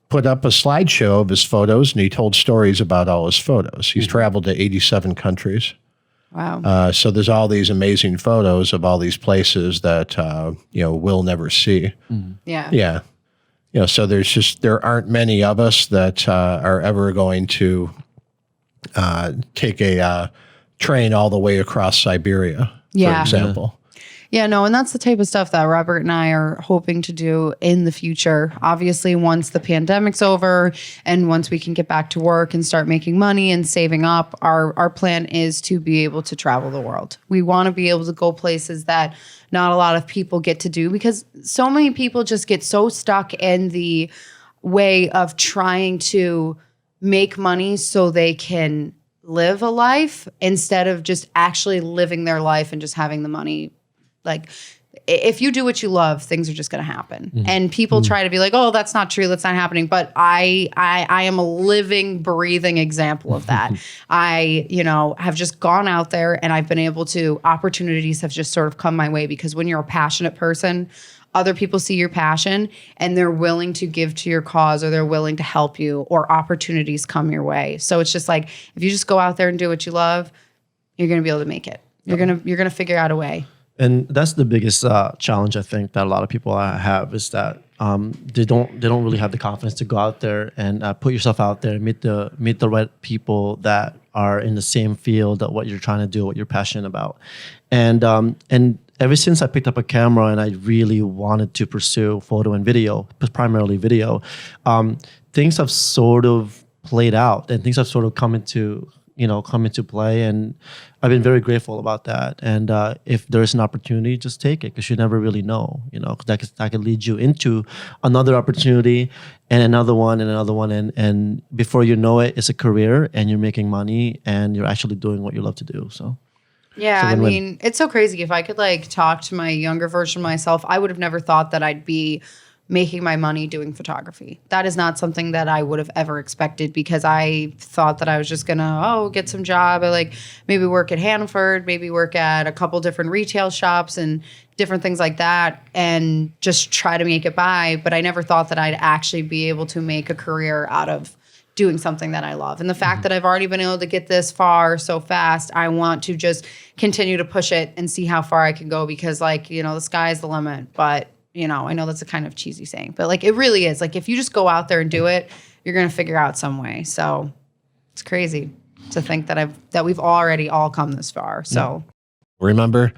put up a slideshow of his photos and he told stories about all his photos. He's traveled to 87 countries. Wow. So there's all these amazing photos of all these places that, we'll never see. Yeah. Yeah. So there aren't many of us that are ever going to take a train all the way across Siberia, for example. Yeah, no, and that's the type of stuff that Robert and I are hoping to do in the future. Obviously, once the pandemic's over and once we can get back to work and start making money and saving up, our plan is to be able to travel the world. We want to be able to go places that not a lot of people get to do because so many people just get so stuck in the way of trying to make money so they can live a life instead of just actually living their life and just having the money. Like if you do what you love, things are just going to happen. And people try to be like, oh, that's not true. That's not happening. But I am a living, breathing example of that. I, have just gone out there and I've been able to, opportunities have just sort of come my way, because when you're a passionate person, other people see your passion and they're willing to give to your cause, or they're willing to help you, or opportunities come your way. So it's just like, if you just go out there and do what you love, you're going to be able to make it. You're going to figure out a way. And that's the biggest challenge I think that a lot of people have, is that they don't really have the confidence to go out there and put yourself out there, meet the right people that are in the same field of what you're trying to do, what you're passionate about. And ever since I picked up a camera and I really wanted to pursue photo and video, but primarily video, things have sort of played out and things have sort of come into play, and I've been very grateful about that. And if there's an opportunity, just take it, because you never really know, because that could lead you into another opportunity and another one and another one, and before you know it, it's a career and you're making money and you're actually doing what you love to do. So. Yeah, I mean, it's so crazy. If I could talk to my younger version of myself, I would have never thought that I'd be making my money doing photography. That is not something that I would have ever expected, because I thought that I was just gonna, get some job. I maybe work at Hannaford, maybe work at a couple different retail shops and different things like that, and just try to make it by. But I never thought that I'd actually be able to make a career out of doing something that I love. And the fact that I've already been able to get this far so fast, I want to just continue to push it and see how far I can go, because the sky's the limit. But I know that's a kind of cheesy saying, but it really is. If you just go out there and do it, you're going to figure out some way. So it's crazy to think that we've already all come this far. So remember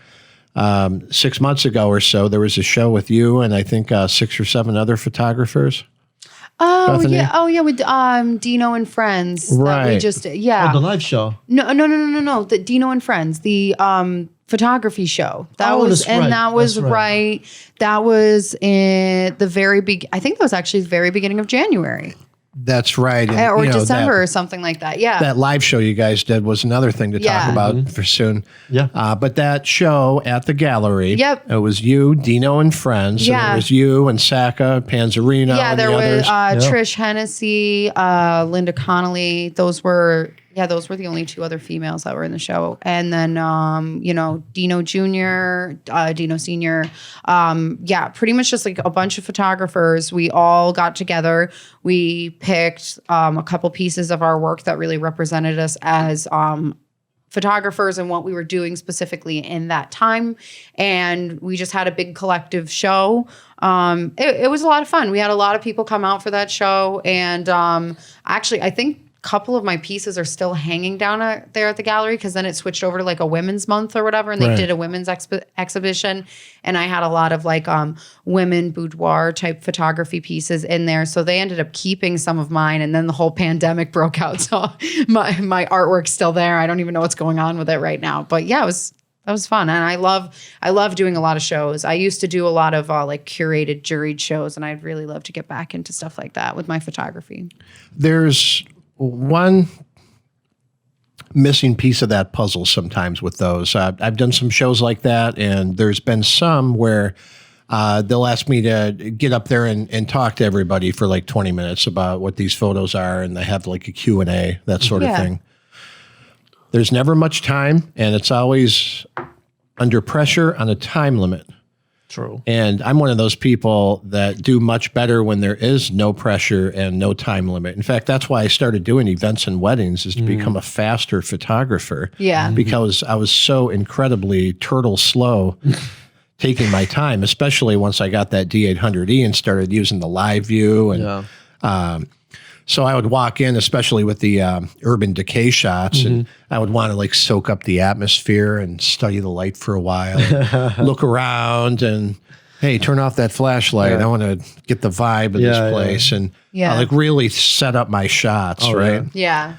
6 months ago or so, there was a show with you and I think 6 or 7 other photographers. Oh, Bethany? yeah. Oh, yeah. With Dino and Friends. Right. That we just, yeah. Oh, the live show. No. The Dino and Friends. The photography show. That was in the very I think that was actually the very beginning of January. That's right. And, or December or something like that. Yeah. That live show you guys did was another thing to talk about for soon. Yeah. But that show at the gallery, Yep. It was you, Dino and Friends. Yeah. And it was you and Saka, Panzarino, Yeah, and there the was others. Trish Hennessy, Linda Connolly. Those were the only 2 other females that were in the show. And then, Dino Jr., Dino Sr. Pretty much just a bunch of photographers. We all got together. We picked a couple pieces of our work that really represented us as photographers and what we were doing specifically in that time. And we just had a big collective show. It was a lot of fun. We had a lot of people come out for that show. And actually, I think couple of my pieces are still hanging down there at the gallery, because then it switched over to a women's month or whatever, and they did a women's exhibition, and I had a lot of women boudoir type photography pieces in there, so they ended up keeping some of mine, and then the whole pandemic broke out, so my artwork's still there. I don't even know what's going on with it right now, but yeah, that was fun, and I love doing a lot of shows. I used to do a lot of curated, juried shows, and I'd really love to get back into stuff like that with my photography. There's one missing piece of that puzzle sometimes with those. I've done some shows like that, and there's been some where they'll ask me to get up there and talk to everybody for 20 minutes about what these photos are, and they have a Q&A, that sort of thing. There's never much time, and it's always under pressure on a time limit. True. And I'm one of those people that do much better when there is no pressure and no time limit. In fact, that's why I started doing events and weddings, is to become a faster photographer. Yeah. Because I was so incredibly turtle slow taking my time, especially once I got that D800E and started using the live view. And so I would walk in, especially with the urban decay shots, and I would want to soak up the atmosphere and study the light for a while, look around, and hey, turn off that flashlight. I want to get the vibe of this place, and I really set up my shots, right? Yeah.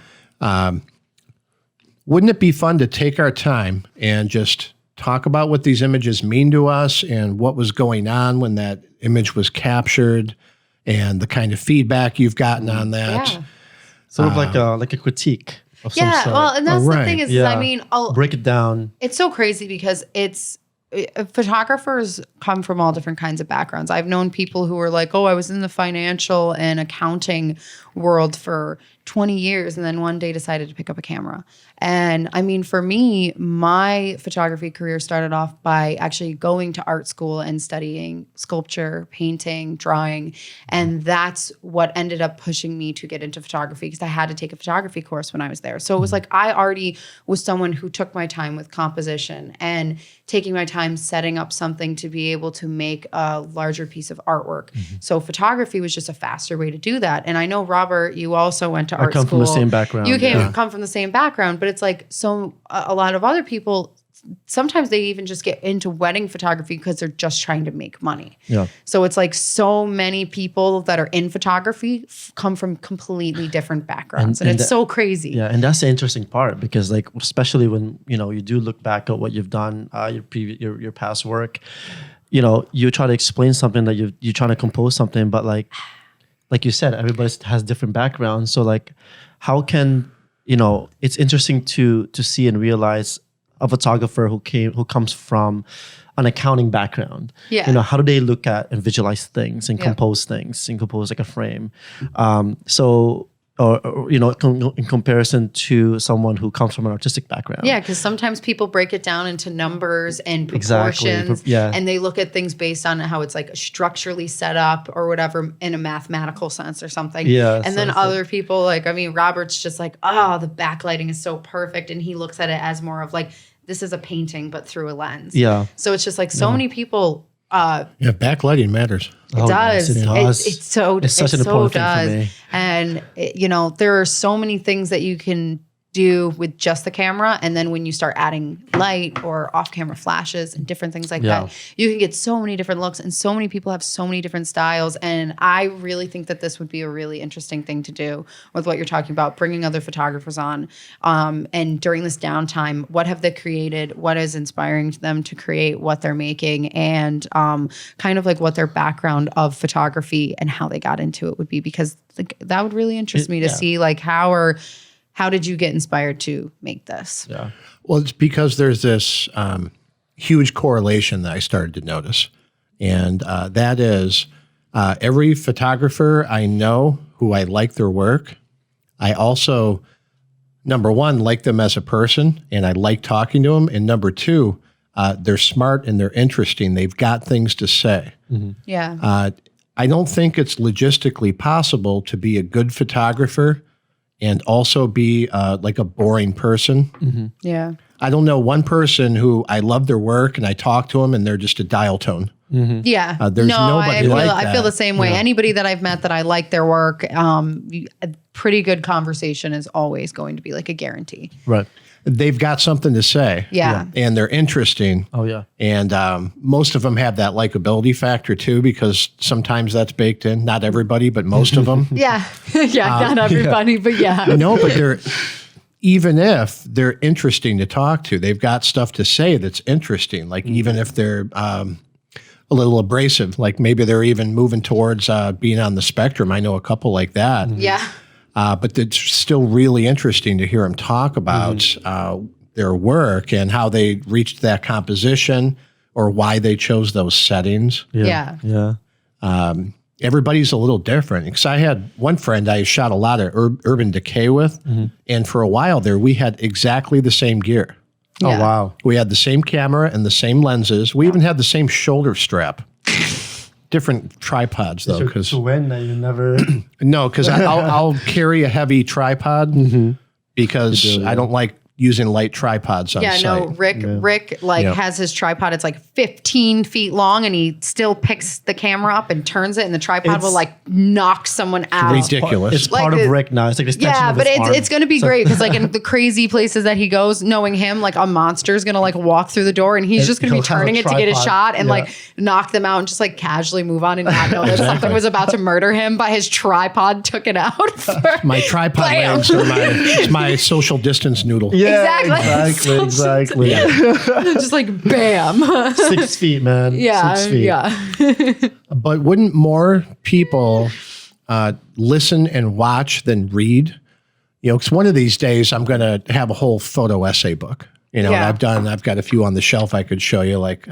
Wouldn't it be fun to take our time and just talk about what these images mean to us and what was going on when that image was captured, and the kind of feedback you've gotten on that? Yeah. Sort of like a critique of some sort. Well, and that's the thing is, Yeah. I mean, break it down. it's so crazy because it's photographers come from all different kinds of backgrounds. I've known people who were like, oh, I was in the financial and accounting world for 20 years and then one day decided to pick up a camera. And I mean, for me, my photography career started off by actually going to art school and studying sculpture, painting, drawing. And that's what ended up pushing me to get into photography because I had to take a photography course when I was there. So it was like I already was someone who took my time with composition and taking my time setting up something to be able to make a larger piece of artwork. So photography was just a faster way to do that. And I know, Robert, you also went to art school. I come from the same background. You come from the same background, but it's like a lot of other people, sometimes they even just get into wedding photography because they're just trying to make money. Yeah. So it's like so many people that are in photography come from completely different backgrounds. And it's so crazy. Yeah. And that's the interesting part because like, especially when, you do look back at what you've done, your past work, you try to explain something that you're trying to compose something, but like you said, everybody has different backgrounds. So like, how can, it's interesting to see and realize a photographer who comes from an accounting background. Yeah. How do they look at and visualize things and compose things and compose like a frame? Or in comparison to someone who comes from an artistic background. Yeah, because sometimes people break it down into numbers and proportions. Exactly. Yeah. And they look at things based on how it's like structurally set up or whatever in a mathematical sense or something. Yeah. And then other people Robert's just like, the backlighting is so perfect. And he looks at it as more of like, this is a painting, but through a lens. Yeah. So it's just like so many people. Backlighting matters. It does. Yes, it does. It's such an important thing for me. And there are so many things that you can do with just the camera, and then when you start adding light or off-camera flashes and different things like that, you can get so many different looks, and so many people have so many different styles. And I really think that this would be a really interesting thing to do with what you're talking about, bringing other photographers on. And during this downtime, what have they created? What is inspiring them to create what they're making? And kind of like what their background of photography and how they got into it would be, because that would really interest me to see like how did you get inspired to make this? Yeah. Well, it's because there's this huge correlation that I started to notice. And that is every photographer I know who I like their work, I also, number one, like them as a person, and I like talking to them. And number two, they're smart and they're interesting. They've got things to say. Mm-hmm. Yeah. I don't think it's logistically possible to be a good photographer and also be like a boring person. Mm-hmm. Yeah. I don't know one person who I love their work and I talk to them and they're just a dial tone. Mm-hmm. Yeah. There's nobody like that. I feel the same way. Yeah. Anybody that I've met that I like their work, a pretty good conversation is always going to be like a guarantee. Right. They've got something to say. Yeah. And they're interesting. Oh, yeah. And most of them have that likability factor too, because sometimes that's baked in. Not everybody, but most of them. Yeah. Not everybody, but yeah. No, but even if they're interesting to talk to, they've got stuff to say that's interesting. Like even if they're a little abrasive, like maybe they're even moving towards being on the spectrum. I know a couple like that. Yeah. But it's still really interesting to hear them talk about their work and how they reached that composition or why they chose those settings. Yeah. Everybody's a little different. Because I had one friend I shot a lot of urban decay with, and for a while there, we had exactly the same gear. Yeah. Oh, wow. We had the same camera and the same lenses. We even had the same shoulder strap. Different tripods though, because to win that you never. No, because I'll carry a heavy tripod because I don't like using light tripods on site. Yeah, no, Rick has his tripod. It's like 15 feet long, and he still picks the camera up and turns it, and the tripod will like knock someone out. Ridiculous. It's part of Rick now. It's like this yeah, but it's going to be great because like in the crazy places that he goes, knowing him, like a monster is going to like walk through the door, and he's just going to be turning it to get a shot and like knock them out and just like casually move on and not know that something was about to murder him, but his tripod took it out. My tripod lamps are my social distance noodle. Yeah, exactly. Yeah. Just like bam. 6 feet, man. Yeah, 6 feet. yeah. But wouldn't more people listen and watch than read? You know, because one of these days I'm going to have a whole photo essay book. And Yeah. I've got a few on the shelf I could show you, like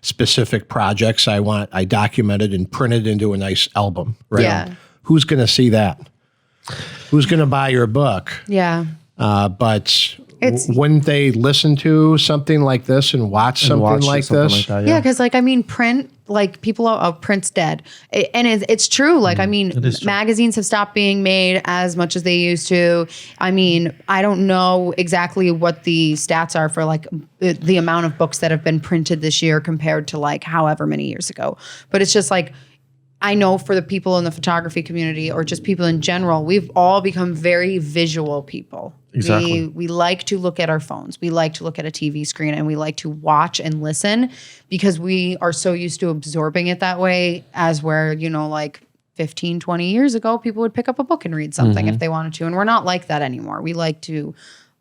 specific projects I documented and printed into a nice album, right? Yeah. Who's going to see that? Who's going to buy your book? Yeah. But It's- wouldn't they listen to something like this and watch something Watch like something this? like that, Yeah, because like I mean, print, like people are print's dead, and it's true. Like I mean, is true. magazines have stopped being made as much as they used to. I mean, I don't know exactly what the stats are for like the amount of books that have been printed this year compared to like however many years ago. But it's just like, I know for the people in the photography community or just people in general, we've all become very visual people. Exactly. We like to look at our phones. We like to look at a TV screen and we like to watch and listen because we are so used to absorbing it that way, as where, you know, like 15, 20 years ago, people would pick up a book and read something if they wanted to. And we're not like that anymore. We like to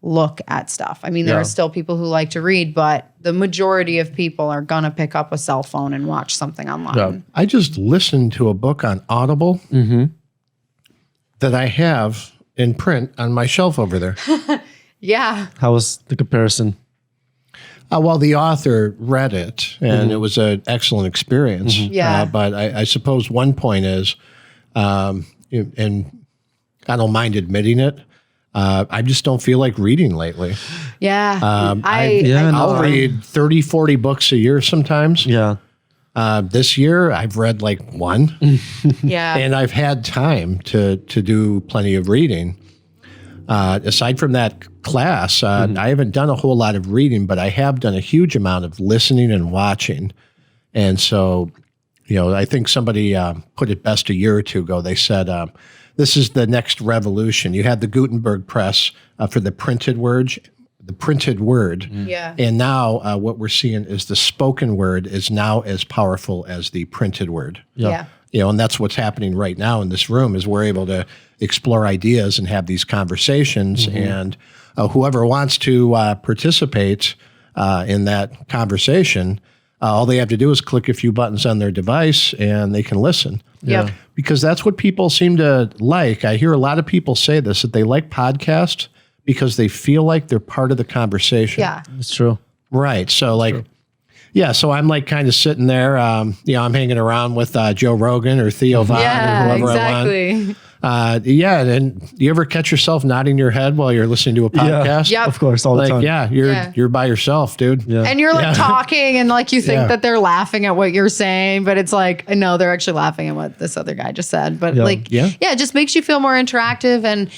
look at stuff. I mean, there Yeah. are still people who like to read, but the majority of people are going to pick up a cell phone and watch something online. Yeah. I just listened to a book on Audible that I have in print on my shelf over there. Yeah. How was the comparison? Well, the author read it, and it was an excellent experience. Yeah. But I suppose one point is, and I don't mind admitting it, I just don't feel like reading lately. Yeah. Yeah, no, I'll read 30, 40 books a year sometimes. Yeah. This year, I've read like one, yeah. and I've had time to do plenty of reading. Aside from that class, I haven't done a whole lot of reading, but I have done a huge amount of listening and watching. And so, you know, I think somebody put it best a year or two ago. They said, this is the next revolution. You had the Gutenberg press for the printed word. Yeah. And now what we're seeing is the spoken word is now as powerful as the printed word. Yeah. You know, and that's what's happening right now in this room is we're able to explore ideas and have these conversations. And whoever wants to participate in that conversation, all they have to do is click a few buttons on their device and they can listen. Yep. Because that's what people seem to like. I hear a lot of people say this, that they like podcasts because they feel like they're part of the conversation. Yeah. It's true. Right. So like, yeah, so I'm like kind of sitting there, you know, I'm hanging around with Joe Rogan or Theo Von or Yeah, whoever I want. exactly. Yeah, and you ever catch yourself nodding your head while you're listening to a podcast? Yep. Of course, all the Like, time. yeah, Yeah. you're by yourself, dude. Yeah. And you're like talking and like you think Yeah. that they're laughing at what you're saying, but it's like, no, they're actually laughing at what this other guy just said. But Yeah. like, Yeah. it just makes you feel more interactive and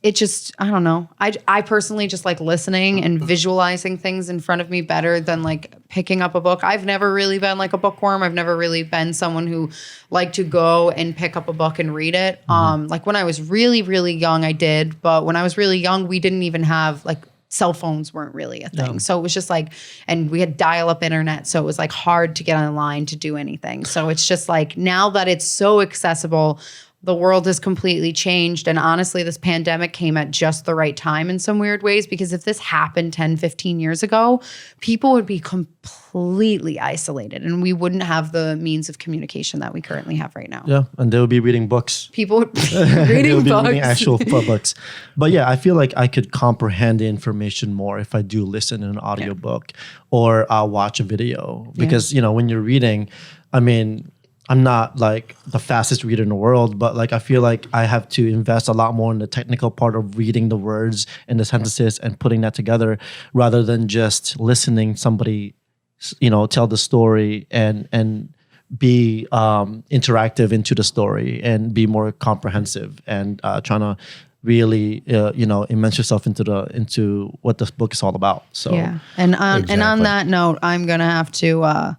it just, I don't know. I personally just like listening and visualizing things in front of me better than like picking up a book. I've never really been like a bookworm. I've never really been someone who liked to go and pick up a book and read it. Like when I was really, really young, I did. But when I was really young, we didn't even have like cell phones weren't really a thing. So it was just like, and we had dial-up internet. So it was like hard to get online to do anything. So it's just like now that it's so accessible, the world has completely changed. And honestly, this pandemic came at just the right time in some weird ways, because if this happened 10, 15 years ago, people would be completely isolated and we wouldn't have the means of communication that we currently have right now. Yeah, and they'll be reading books. People would be They'll reading be books. reading actual books. But yeah, I feel like I could comprehend the information more if I do listen in an audiobook or I'll watch a video. Because, you know, when you're reading, I mean, I'm not like the fastest reader in the world, but like I feel like I have to invest a lot more in the technical part of reading the words and the sentences and putting that together rather than just listening somebody, you know, tell the story and be interactive into the story and be more comprehensive and trying to really you know, immerse yourself into what this book is all about. So Yeah. And on Exactly. that note, I'm gonna have to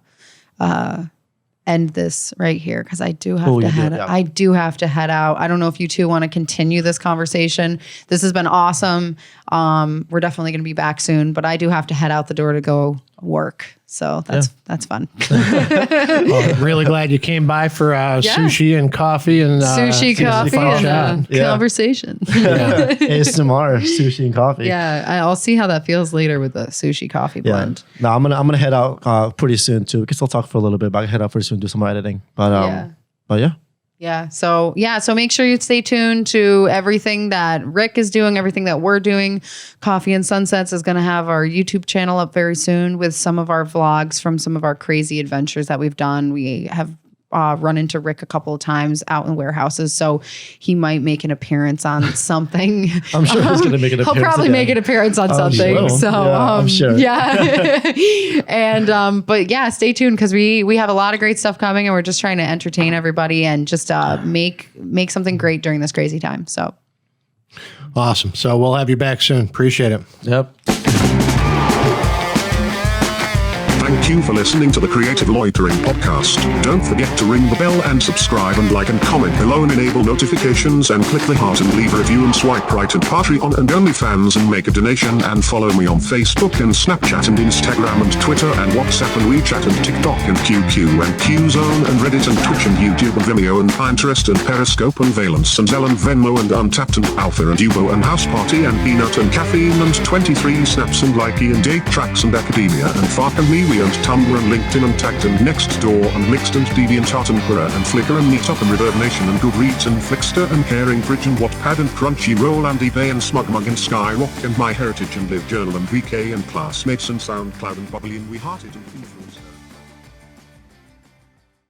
end this right here because I do have Oh, to you do, head. yeah. I do have to head out. I don't know if you two want to continue this conversation. This has been awesome. We're definitely gonna be back soon, but I do have to head out the door to go work. So that's fun. Well, really glad you came by for sushi and coffee and Sushi, coffee, fun and chat. Yeah. conversation. ASMR, sushi and coffee. Yeah, I'll see how that feels later with the sushi coffee Yeah. blend. No, I'm gonna head out pretty soon too. We can still talk for a little bit, but I can head out pretty soon, do some more editing. But Yeah. but yeah. Yeah. So make sure you stay tuned to everything that Rick is doing, everything that we're doing. Coffee and Sunsets is going to have our YouTube channel up very soon with some of our vlogs from some of our crazy adventures that we've done. We have run into Rick a couple of times out in warehouses, so he might make an appearance on something. I'm sure he's going to make an appearance. He'll probably again. make an appearance on something. Will. So I'm sure. Yeah. And but yeah, stay tuned because we have a lot of great stuff coming, and we're just trying to entertain everybody and just make something great during this crazy time. So Awesome. So we'll have you back soon. Appreciate it. Yep. Thank you for listening to the Creative Loitering podcast. Don't forget to ring the bell and subscribe and like and comment below and enable notifications and click the heart and leave a review and swipe right and Patreon and OnlyFans and make a donation and follow me on Facebook and Snapchat and Instagram and Twitter and WhatsApp and WeChat and TikTok and QQ and QZone and Reddit and Twitch and YouTube and Vimeo and Pinterest and Periscope and Valence and Zelle and Venmo and Untapped and Alpha and Ubo and House Party and Peanut and Caffeine and 23 Snaps and Likey and 8 Tracks and Academia and Fark and MeWe and Tumblr and LinkedIn and Tagged and Nextdoor and Mixed and DeviantArt and Quora and Flickr and Meetup and Reverb Nation and Goodreads and Flickster and Caring Bridge and Wattpad and Crunchyroll and eBay and Smugmug and Skyrock and My Heritage and Live Journal and VK and Classmates and SoundCloud and Bubbly and We Hearted and